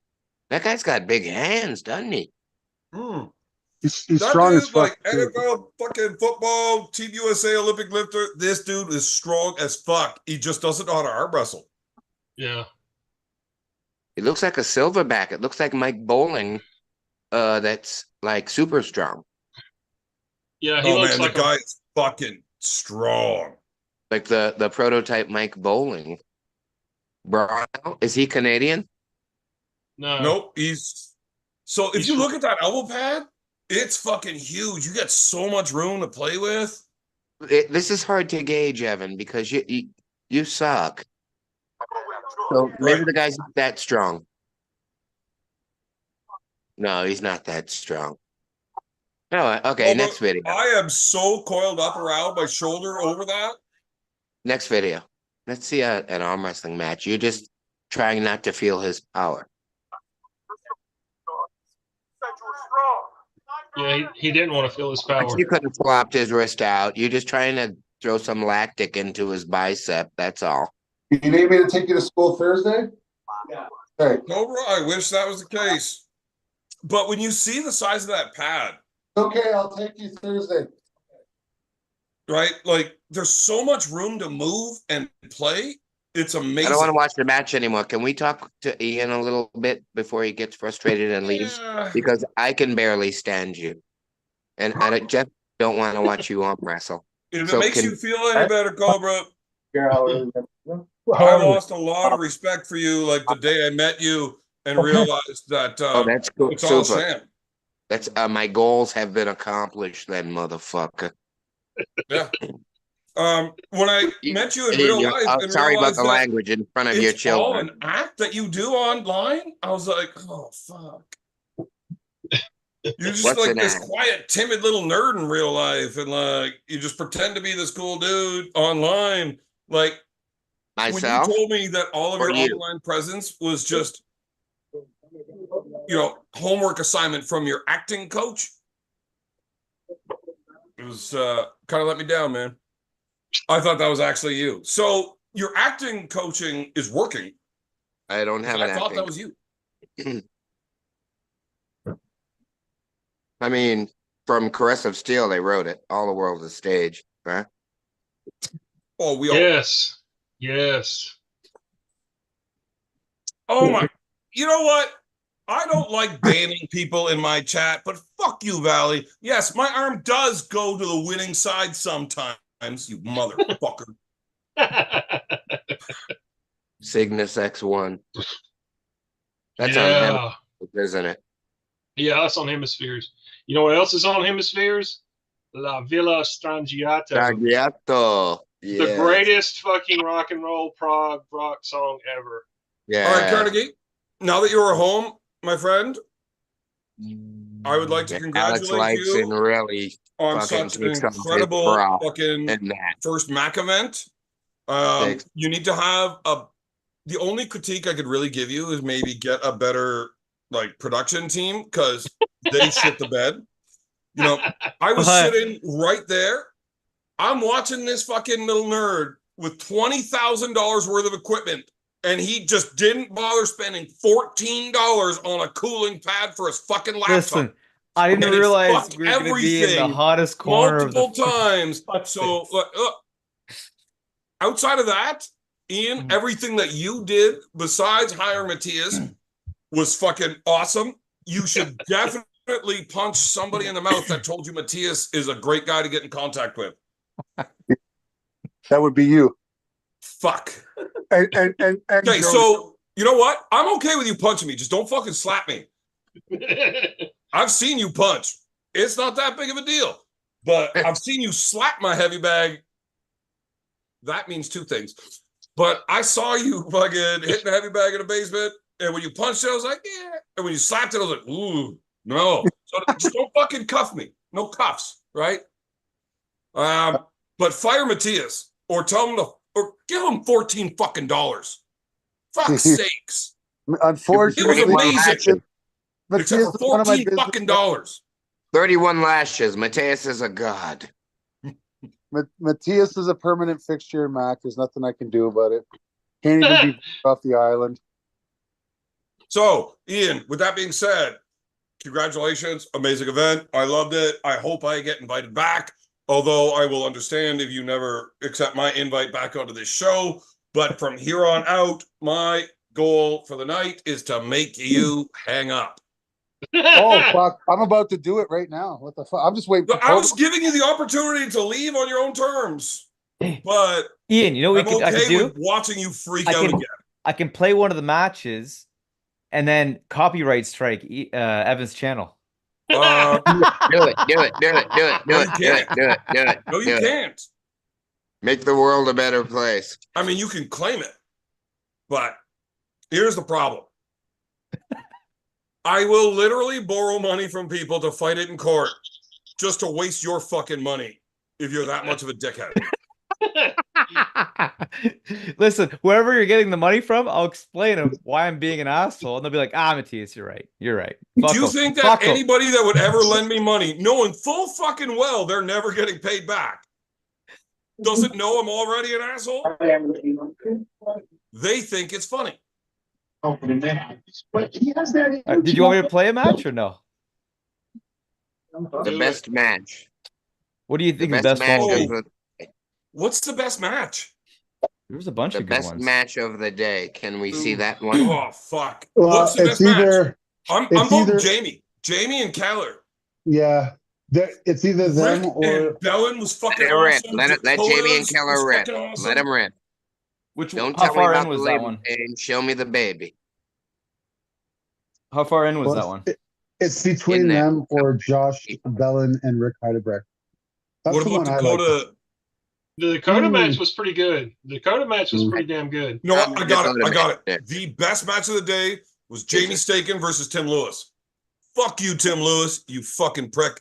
That guy's got big hands, doesn't he? Mm. He's That strong as dude, fuck. like NFL, fucking football, Team USA, Olympic lifter. This dude is strong as fuck. He just doesn't know how to arm wrestle. Yeah. It looks like a silverback. It looks like Mike Bowling, that's like super strong. Yeah, he Oh looks man, like the guy is fucking strong. Like the prototype Mike Bowling. Brown, is he Canadian? no. Nope, he's so if He's you fr- look at that elbow pad, it's fucking huge. You got so much room to play with. This is hard to gauge, Evan, because you suck. So maybe Right. the guy's not that strong. No, he's not that strong. No, okay, Oh, next but video. I am so coiled up around my shoulder over that. Next video. Let's see an arm wrestling match. You're just trying not to feel his power. Yeah, he didn't want to feel his power. You could have flopped his wrist out. You're just trying to throw some lactic into his bicep. That's all. You need me to take you to school Thursday? Yeah. Hey, No, I wish that was the case. But when you see the size of that pad, okay, I'll take you Thursday. right? Like there's so much room to move and play. It's amazing. I don't want to watch the match anymore. Can we talk to Ian a little bit before he gets frustrated and leaves? Yeah. Because I can barely stand you. And just don't want to watch you arm wrestle. If So it makes can- you feel any better, Cobra, Yeah, I lost a lot of respect for you like the day I met you and realized that Oh, that's cool. it's all Super. sham. That's my goals have been accomplished then, motherfucker. Yeah. When I met you in Ian, real life and sorry about realized the that language in front of your it's all children. an act that you do online, I was like, oh fuck. You're just What's like an this act? quiet, timid little nerd in real life, and like you just pretend to be this cool dude online. Like Myself? when you told me that all of Or your you? online presence was just, homework assignment from your acting coach, it was kind of let me down, man. I thought that was actually you. So your acting coaching is working. I don't have an I thought acting. that was you. I mean, from Caress of Steel, they wrote it. All the world is stage, right? Oh, we all. Yes. Yes. Oh my. You know what? I don't like banning people in my chat, but fuck you, Valley. Yes, my arm does go to the winning side sometimes, you motherfucker. Cygnus X1. That's on yeah. him, isn't it? Yeah, that's on Hemispheres. You know what else is on Hemispheres? La Villa Strangiato. Tagliato. The Yes. greatest fucking rock and roll prog rock song ever. Yeah. All right, Carnegie. Now that you're home, my friend, I would like to Alex congratulate likes and you really on fucking such an takes some incredible prop fucking and that. first Mac event. Thanks. You need to have the only critique I could really give you is maybe get a better like production team because they shit the bed. I was sitting right there. I'm watching this fucking little nerd with $20,000 worth of equipment, and he just didn't bother spending $14 on a cooling pad for his fucking laptop. Listen, I didn't And he realize fucked we were going to be in the everything hottest corner of the multiple times. So, outside of that, Ian, everything that you did besides hire Matthias was fucking awesome. You should definitely punch somebody in the mouth that told you Matthias is a great guy to get in contact with. That would be you. Fuck. And Okay, Joe, so you know what? I'm okay with you punching me. Just don't fucking slap me. I've seen you punch. It's not that big of a deal. But I've seen you slap my heavy bag. That means two things. But I saw you fucking hitting the heavy bag in the basement. And when you punched it, I was like, yeah. And when you slapped it, I was like, ooh. No. So just don't fucking cuff me. No cuffs, right? But fire Matthias or tell him to or give him 14 fucking dollars. Fuck's sakes. It was Unfortunately, amazing. Matthias Except is for one of my 14 business. fucking dollars. 31 lashes. Mateus is a god. Matthias is a permanent fixture in Mac. There's nothing I can do about it. Can't even be off the island. So, Ian, with that being said, congratulations. Amazing event. I loved it. I hope I get invited back. Although I will understand if you never accept my invite back onto this show. But from here on out, my goal for the night is to make you hang up. Oh fuck! I'm about to do it right now. What the fuck? I'm just waiting. So For I was giving you the opportunity to leave on your own terms, but Ian, you know what I'm I could okay do? with watching you freak out again. I can play one of the matches and then copyright strike Evan's channel. Do it. No, you can't. Make the world a better place. I mean, you can claim it, but here's the problem. I will literally borrow money from people to fight it in court just to waste your fucking money if you're that much of a dickhead. Listen, wherever you're getting the money from, I'll explain them why I'm being an asshole, and they'll be like, Matthias, you're right. You're right. Do you think that anybody that would ever lend me money, knowing full fucking well they're never getting paid back, doesn't know I'm already an asshole? They think it's funny. But he has that. Did you want me to play a match or no? The best match. What do you think the best match one will of be? the, What's the best match? There's a bunch the of good best ones. match of the day. Can we see that one? Oh fuck! Well, What's the best match? I'm it's voting either- Jamie and Keller. Yeah, it's either them Rick or and Bellin was fucking Let it rip. awesome. Let Jamie and Dakota's Keller was rip. fucking awesome. Let them rip. How Don't tell me far about in the was that label one? pain. Show me the baby. How far in was that well, one? it's between In there. them or Josh Bellin and Rick Heidebrecht. That's What the about one I like. Dakota? The Dakota match was pretty good. The Dakota match was pretty damn good. No, I'm I got it. Dakota I got man. it. The best match of the day was Jamie Staken versus Tim Lewis. Fuck you, Tim Lewis, you fucking prick.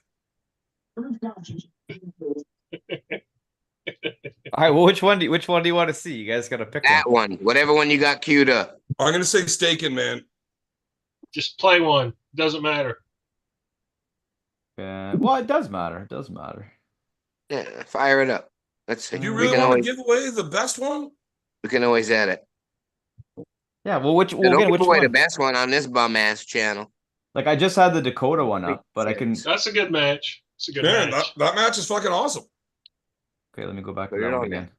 All right. Well, which one do you want to see? You guys got to pick That one. Whatever one you got queued up. I'm gonna say Staken, man. Just play one. Doesn't matter. one. Well, it does matter. It does matter. Yeah, fire it up. Let's see. Do you We really can want to always give away the best one? edit. Yeah. Well, which Don't give which away the one? best one on this bum ass channel. Like I just had the Dakota one up, but I can. That's a good match. It's a good Man, match. that match is fucking awesome. Okay, let me go back to Put that it one on again.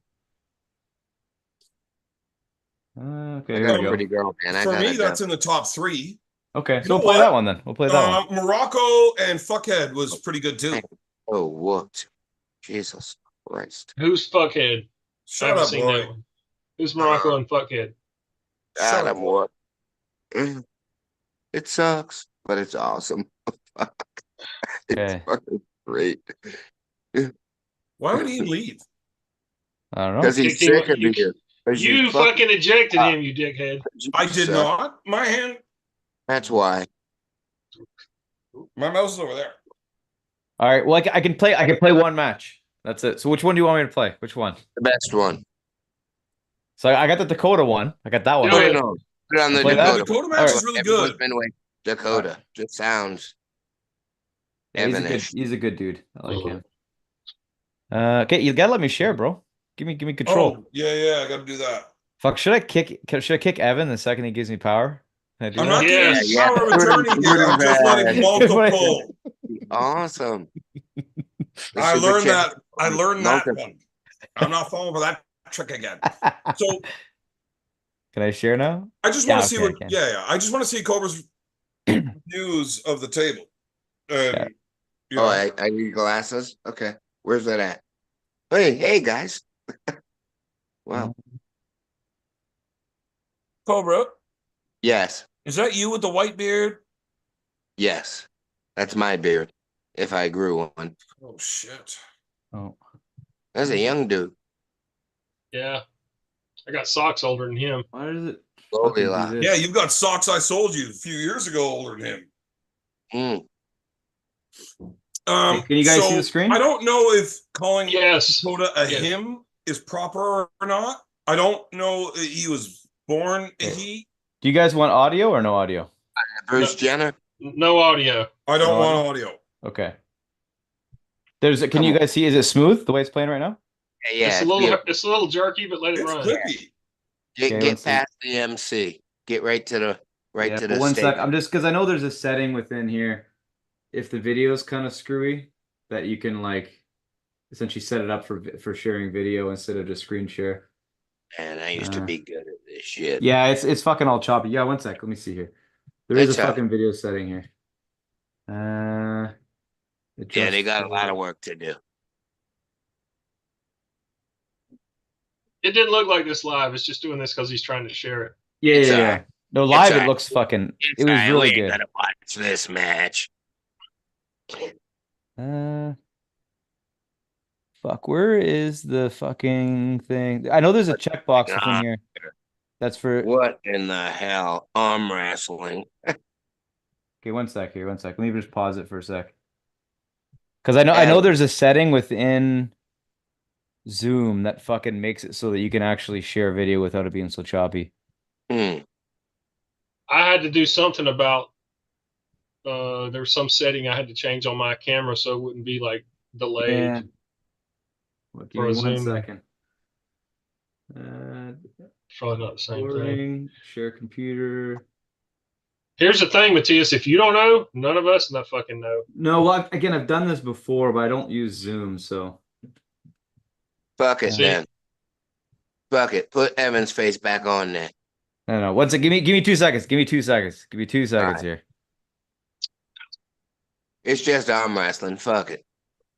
Okay, I here got we a go. pretty girl, man. I For got me, it. that's in the top 3. Okay, You so know we'll play what? that one then. We'll play that one. Morocco and Fuckhead was pretty good too. Oh, what? Jesus Christ. Who's Fuckhead? I Shut haven't up, seen Roy. that one. Who's Morocco and Fuckhead? Shut up. Adam, what? It sucks, but it's awesome. It's Okay. fucking great. Why would he leave? I don't know. Because he's Kick him- sick of you- you. 'Cause You fucking ejected him, you dickhead. I did suck. not. My hand, That's why. my mouse is over there. All right. Well, I can play. I can play one match. That's it. So which one do you want me to play? Which one? The best one. So I got the Dakota one. I got that one. Do No, it. no. Put it on the Play that? The Dakota. Dakota match Alright. is really Everyone's good. been waiting. Dakota. Just sounds. Yeah, Evanish. he's a good dude. I like him. Okay, you gotta let me share, bro. Give me control. Oh, yeah, I gotta do that. Fuck, should I kick Evan the second he gives me power? Can I do I'm that? not Yes. getting power of attorney here. I'm just letting multiple. Awesome. I learned that. I learned that Multiple. one. I'm not falling for that trick again. So Can I share now? I just want to see okay, what. I can. Yeah. I just want to see Cobra's views of the table. And you know, Oh, I need glasses. Okay. Where's that at? Hey, guys. Wow. Cobra, Yes. is that you with the white beard? Yes. That's my beard. If I grew one. Oh shit! Oh, That's a young dude. Yeah. I got socks older than him. why does it? Slowly fucking do lot. this? Yeah, you've got socks I sold you a few years ago older than him. Can you guys see the screen? I don't know if calling Yes. Dakota a Yes. him is proper or not. I don't know. He was born a Okay. he. Do you guys want audio or no audio? Bruce Jenner. No audio. I don't No want audio. Okay. Can Come you on. guys see? Is it smooth the way it's playing right now? Yeah, It's a little jerky, but let it It's run. clippy. Okay, get let's see. past the MC. Get right to the Yeah, to but the one stage. sec. I'm just because I know there's a setting within here. If the video is kind of screwy, that you can like essentially set it up for sharing video instead of just screen share. And I used to be good at this shit. Yeah, it's fucking all choppy. Yeah, one sec. Let me see here. There is a fucking video setting here. Yeah, they got a lot of work to do. It didn't look like this live. It's just doing this because he's trying to share it. Yeah. No, live it looks fucking. It was really good. Gotta watch this match. Fuck, where is the fucking thing? I know there's a checkbox within here. That's for. What in the hell? Arm wrestling. Okay, one sec here. One sec. Let me just pause it for a sec. Because I know there's a setting within Zoom that fucking makes it so that you can actually share video without it being so choppy. I had to do something about there was some setting I had to change on my camera so it wouldn't be like delayed. Yeah. Well, give me 1 second. Probably not the same thing. Share computer. Here's the thing, Matthias. If you don't know, none of us not fucking know. No, well, again, I've done this before, but I don't use Zoom, so. Fuck it, then. Fuck it. Put Evan's face back on there. No. Once give me 2 seconds. Give me 2 seconds. Give me 2 seconds here. It's just arm wrestling. Fuck it.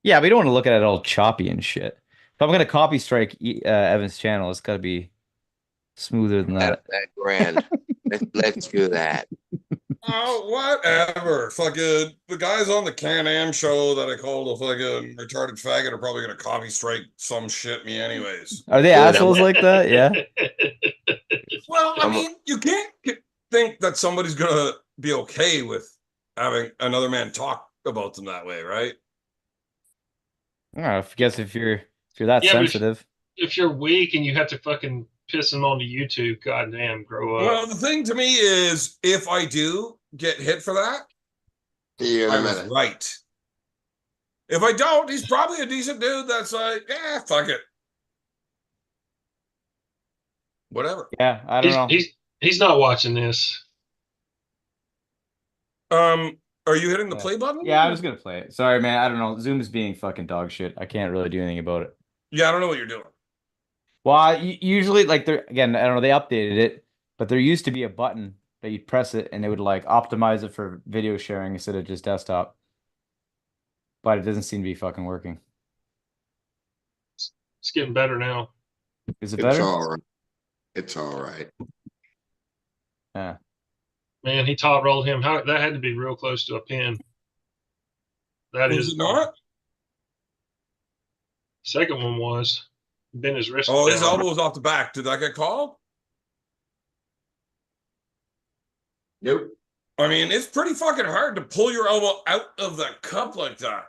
Yeah, we don't want to look at it all choppy and shit. If I'm gonna copy strike Evan's channel, it's gotta be smoother than that. That grand. let's do that. Oh, whatever. Fucking the guys on the Can-Am show that I called a fucking retarded faggot are probably gonna copy strike some shit me anyways. Are they assholes like that? Yeah. Well, I mean, you can't think that somebody's gonna be okay with having another man talk about them that way, right? I guess if you're that sensitive. If you're weak and you have to fucking piss them onto YouTube, goddamn, grow up. Well, the thing to me is, if I do get hit for that, I was right. If I don't, he's probably a decent dude that's like, yeah, fuck it. Whatever. Yeah, I don't know. He's not watching this. Are you hitting the play button? Yeah, I was gonna play it. Sorry, man. I don't know. Zoom is being fucking dog shit. I can't really do anything about it. Yeah, I don't know what you're doing. Well, usually, like, again, I don't know. They updated it, but there used to be a button that you'd press it and it would like optimize it for video sharing instead of just desktop. But it doesn't seem to be fucking working. It's getting better now. Is it better? It's all right. Yeah. Man, he top rolled him. That had to be real close to a pin. That is it not? Second one was. Bent his wrist. Oh, his elbow was off the back. Did that get called? Nope. I mean, it's pretty fucking hard to pull your elbow out of the cup like that.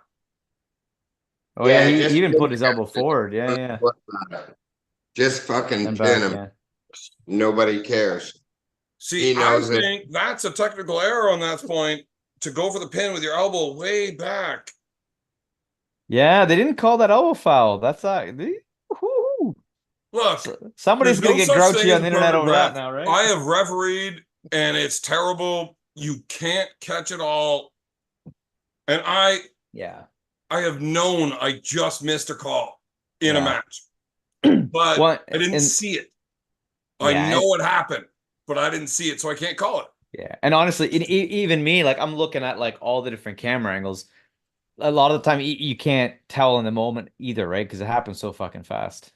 Oh yeah, he even put his elbow forward. Yeah. Just fucking pin him. Yeah. Nobody cares. See, I think that's a technical error on that point, to go for the pin with your elbow way back. Yeah, they didn't call that elbow foul. That's not. Look, somebody's gonna get grouchy on the internet over that now, right? I have refereed, and it's terrible. You can't catch it all. And I have known I just missed a call in a match, but I didn't see it. I know it happened, but I didn't see it, so I can't call it. Yeah, and honestly, even me, like, I'm looking at like all the different camera angles. A lot of the time, you can't tell in the moment either, right? Because it happens so fucking fast.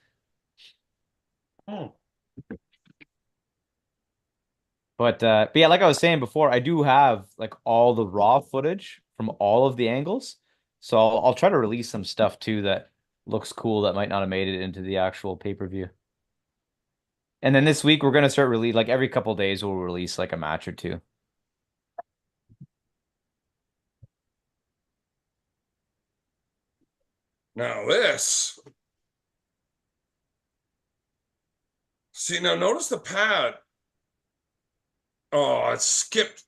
But yeah, like I was saying before, I do have like all the raw footage from all of the angles. So I'll try to release some stuff too that looks cool that might not have made it into the actual pay-per-view. And then this week we're gonna start like every couple of days we'll release like a match or two. Now this. See, now notice the pad. Oh, it skipped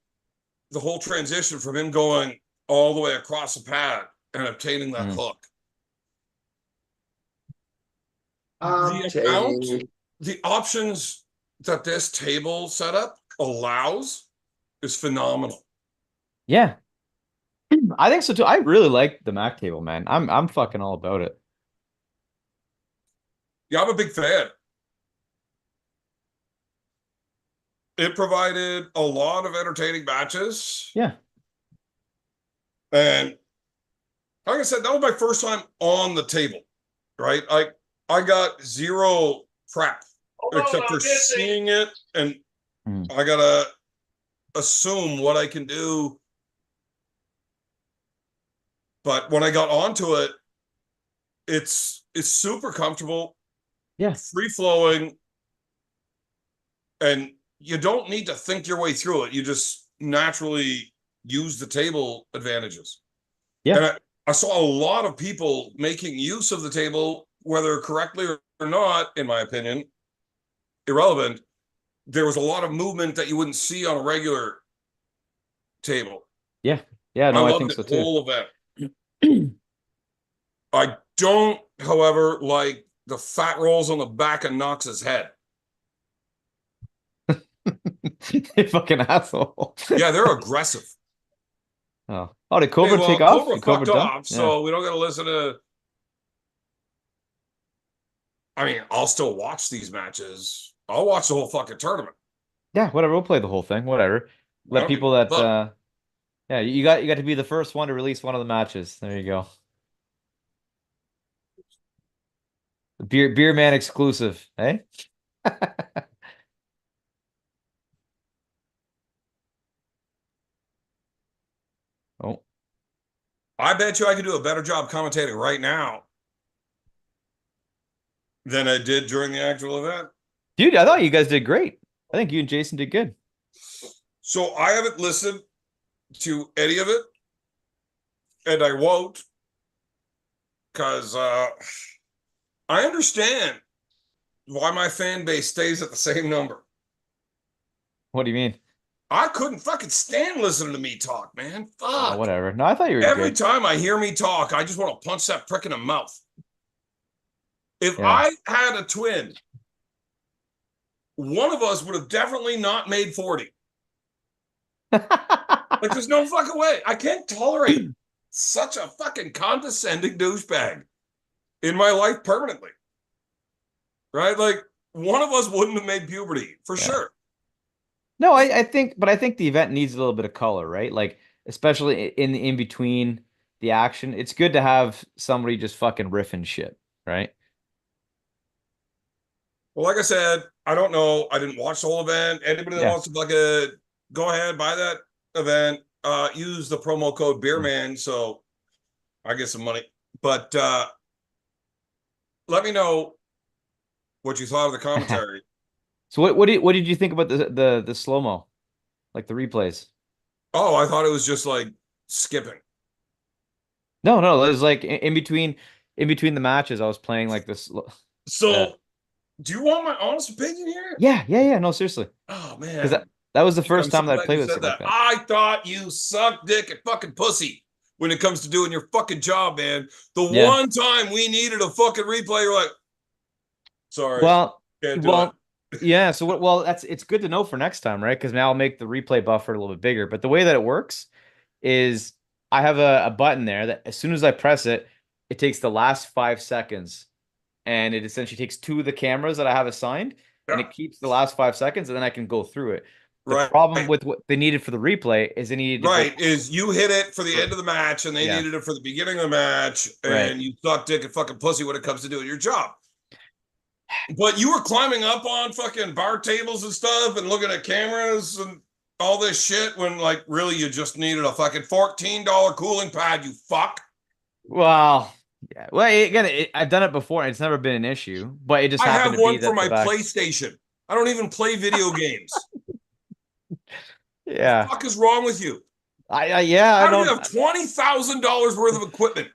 the whole transition from him going all the way across the pad and obtaining that hook. The options that this table setup allows is phenomenal. Yeah. I think so too. I really like the Mac table, man. I'm fucking all about it. Yeah, I'm a big fan. It provided a lot of entertaining matches. Yeah. And like I said, that was my first time on the table, right? I got zero prep except for seeing it, and I gotta assume what I can do. But when I got onto it, it's super comfortable. Yeah. Free flowing. And you don't need to think your way through it. You just naturally use the table advantages. Yeah. And I saw a lot of people making use of the table, whether correctly or not, in my opinion, irrelevant. There was a lot of movement that you wouldn't see on a regular table. Yeah. Yeah. No, I loved think the so too. whole event. I don't, however, like the fat rolls on the back of Knox's head. You fucking asshole. Yeah, they're aggressive. Oh, did Cobra take off? Cobra Did fucked done? off, so we don't got to listen to. I mean, I'll still watch these matches. I'll watch the whole fucking tournament. Yeah, whatever. We'll play the whole thing. Whatever. Let people that. Yeah, you got to be the first one to release one of the matches. There you go. The beer man exclusive, eh? Oh, I bet you I could do a better job commentating right now than I did during the actual event. dude, I thought you guys did great. I think you and Jason did good. So I haven't listened to any of it, and I won't, because I understand why my fan base stays at the same number. What do you mean? I couldn't fucking stand listening to me talk, man. Fuck. Oh, whatever. No, I thought you were Every good. time I hear me talk, I just want to punch that prick in the mouth. If Yeah. I had a twin, one of us would have definitely not made 40. Like, there's no fucking way. I can't tolerate such a fucking condescending douchebag in my life permanently. Right? Like, one of us wouldn't have made puberty for sure. No, I think the event needs a little bit of color, right? Like, especially in between the action, it's good to have somebody just fucking riffing shit, right? Well, like I said, I don't know. I didn't watch the whole event. Anybody that wants to fucking go ahead, buy that event, use the promo code Beerman, so I get some money. But let me know what you thought of the commentary. So what did you think about the slow-mo? Like the replays? Oh, I thought it was just like skipping. No, it was like in between the matches, I was playing like this. So, do you want my honest opinion here? Yeah. No, seriously. Oh Because man, that was the first I'm time so that I glad played you with said something that. like that. I thought you sucked dick and fucking pussy when it comes to doing your fucking job, man. The one time we needed a fucking replay, you're like, sorry, can't do it. Yeah. So it's good to know for next time, right? Because now I'll make the replay buffer a little bit bigger. But the way that it works is I have a button there that as soon as I press it, it takes the last 5 seconds, and it essentially takes 2 of the cameras that I have assigned, and it keeps the last 5 seconds, and then I can go through it. The problem with what they needed for the replay is they needed to is you hit it for the end of the match, and they needed it for the beginning of the match, and you suck dick and fucking pussy when it comes to doing your job. But you were climbing up on fucking bar tables and stuff and looking at cameras and all this shit when, like, really you just needed a fucking $14 cooling pad, you fuck. Well, yeah. Well, again, I've done it before, and it's never been an issue. But it just happened to be that I have one for my PlayStation. I don't even play video games. Yeah. What the fuck is wrong with you? I don't. You have $20,000 worth of equipment,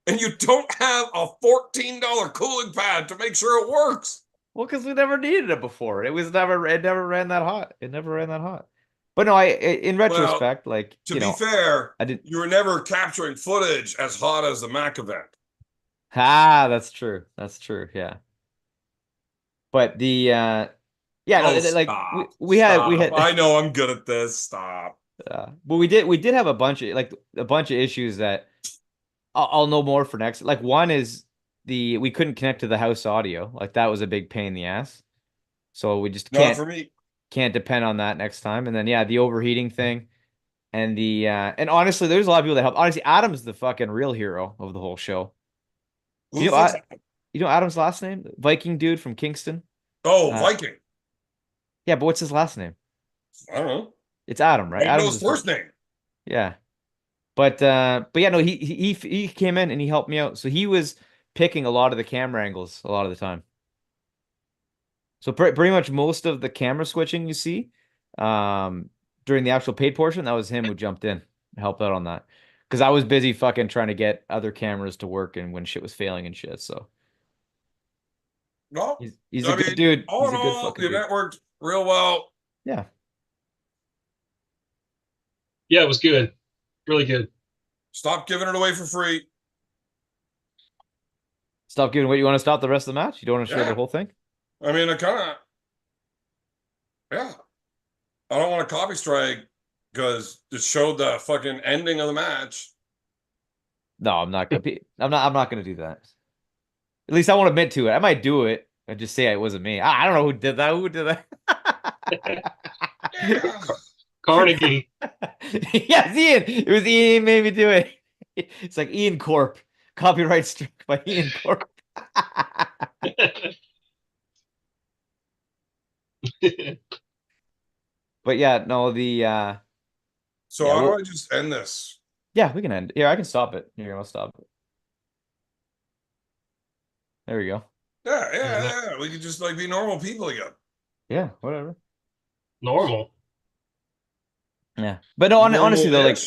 and you don't have a $14 cooling pad to make sure it works. Well, because we never needed it before. It never ran that hot. It never ran that hot. But no, in retrospect, like, To you be know, fair, I did. you were never capturing footage as hot as the Mac event. That's true. That's true. Yeah. But yeah, no, like Stop. we had I know I'm good at this. Stop. but we did have a bunch of issues that I'll know more for next. Like one is we couldn't connect to the house audio. Like that was a big pain in the ass. So we just Not for me. can't depend on that next time. And then yeah, the overheating thing and and honestly, there's a lot of people that help. Honestly, Adam's the fucking real hero of the whole show. Who You know, thinks you know Adam's last name? Viking dude from Kingston. Viking. Yeah, but what's his last name? I don't know. It's Adam, right? I know Adam's his first name. Yeah. But yeah, no, he came in and he helped me out. So he was picking a lot of the camera angles a lot of the time. So pretty much most of the camera switching you see during the actual paid portion, that was him who jumped in, helped out on that. Because I was busy fucking trying to get other cameras to work and when shit was failing and shit. So No, he's a good dude. All He's in a good all, fucking the dude. event worked real well. Yeah. Yeah, it was good. Really good. Stop giving it away for free. Stop giving what you want to stop the rest of the match? You don't want to show the whole thing? I mean, I kind of, yeah. I don't want a copy strike because it showed the fucking ending of the match. No, I'm not gonna I'm not gonna do that. At least I won't admit to it. I might do it and just say it wasn't me. I don't know who did that. Who did that? Carnegie. Yes, Ian. It was Ian made me do it. It's like Ian Corp. Copyright struck by Ian Corp. But yeah, no, So yeah, how well, do I just end this? yeah, we can end. Here, I can stop it. Here, I'll stop it. There we go. Yeah. We could just like be normal people again. Yeah, whatever. Normal. Yeah, but no, honestly though, like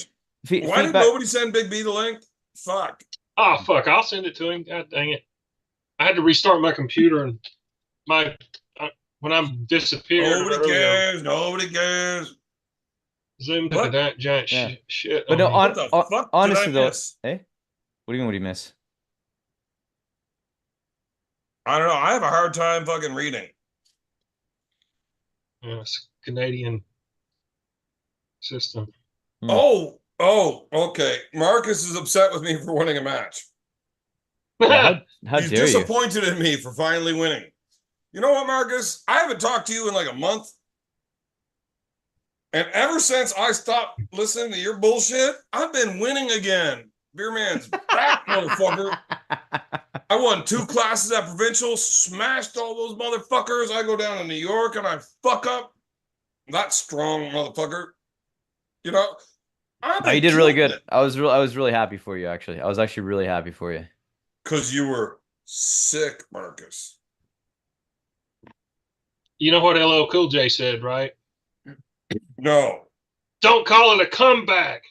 why did nobody send Big B the link? Fuck. Oh fuck! I'll send it to him. God dang it! I had to restart my computer and my when I'm disappeared. Nobody cares. Nobody cares. Zoom to that giant shit. But no, what the fuck honestly did I though, miss? hey, what do you mean? What do you miss? I don't know. I have a hard time fucking reading. Yeah, it's a Canadian system. Oh, okay. Marcus is upset with me for winning a match. Yeah, how He's dare you? disappointed in me for finally winning. You know what, Marcus? I haven't talked to you in like a month. And ever since I stopped listening to your bullshit, I've been winning again. Beer man's back, motherfucker. I won 2 classes at provincials, smashed all those motherfuckers. I go down to New York and I fuck up. That strong motherfucker. You know, no, you did really good. I was really happy for you, actually. I was actually really happy for you. Because you were sick, Marcus. You know what LL Cool J said, right? No. Don't call it a comeback.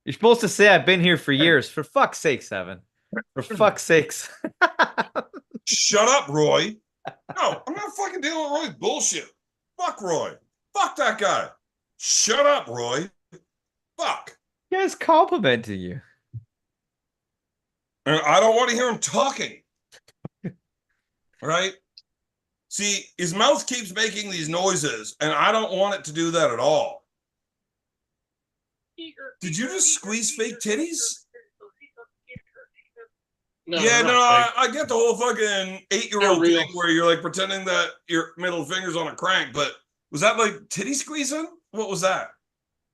You're supposed to say I've been here for years. For fuck's sake, Seven. For fuck's sakes. Shut up, Roy. No, I'm not fucking dealing with Roy's bullshit. Fuck Roy. Fuck that guy. Shut up, Roy. Fuck. He guy's complimenting you. And I don't want to hear him talking. Right? See, his mouth keeps making these noises, and I don't want it to do that at all. Did you just squeeze fake titties? No, yeah, no, I get the whole fucking 8-year-old thing where you're like pretending that your middle finger's on a crank, but was that like titty squeezing? What was that?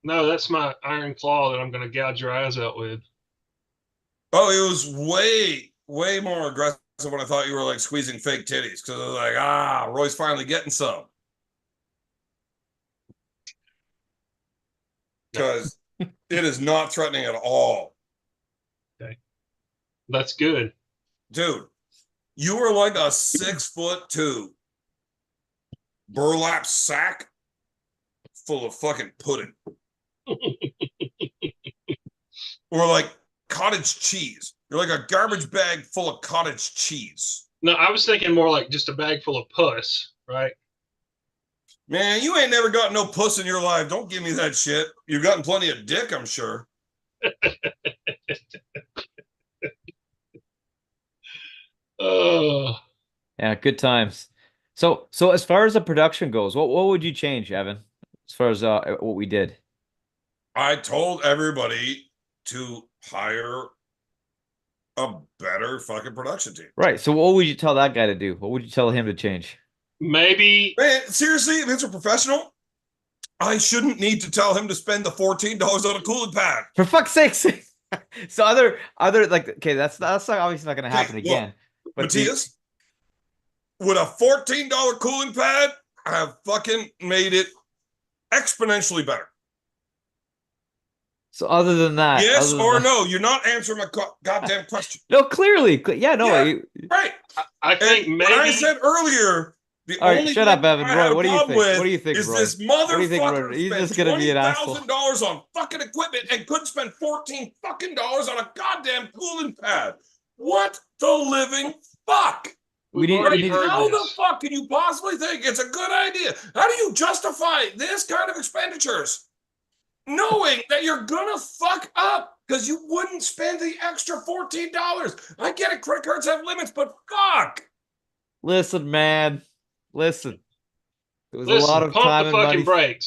No, that's my iron claw that I'm going to gouge your eyes out with. Oh, it was way more aggressive when I thought you were like squeezing fake titties because I was like, Roy's finally getting some. Because it is not threatening at all. Okay. That's good. Dude, you were like a 6'2" burlap sack full of fucking pudding. Or like cottage cheese. You're like a garbage bag full of cottage cheese. No, I was thinking more like just a bag full of puss, right? Man, you ain't never got no puss in your life. Don't give me that shit. You've gotten plenty of dick, I'm sure. Oh, Yeah, good times. So as far as the production goes, what would you change, Evan? As far as what we did? I told everybody to hire a better fucking production team. Right. So what would you tell that guy to do? What would you tell him to change? maybe Man, seriously, if it's a professional, I shouldn't need to tell him to spend the $14 on a cooling pad. For fuck's sake. So other like okay, that's not obviously not gonna happen Okay, again. But Matthias, would a $14 cooling pad have fucking made it exponentially better? so other than that, Yes other than or that- no? You're not answering my goddamn question. No, clearly. Yeah, no. Yeah. Right. I think And maybe when I said earlier, the All right, only shut thing up, Evan. I had Roy, a what do you problem think? with What do you think, is Roy? this What do you think, motherfucker Roy? He's spent just gonna be an asshole. $20,000 on fucking equipment and couldn't spend $14 fucking on a goddamn cooling pad. What the living fuck? we've we already need- heard How the this. fuck can you possibly think it's a good idea? How do you justify this kind of expenditures? Knowing that you're gonna fuck up because you wouldn't spend the extra $14. I get it, credit cards have limits, but fuck. Listen, man. Listen. It was a Listen, lot of pump time the and money. fucking brakes.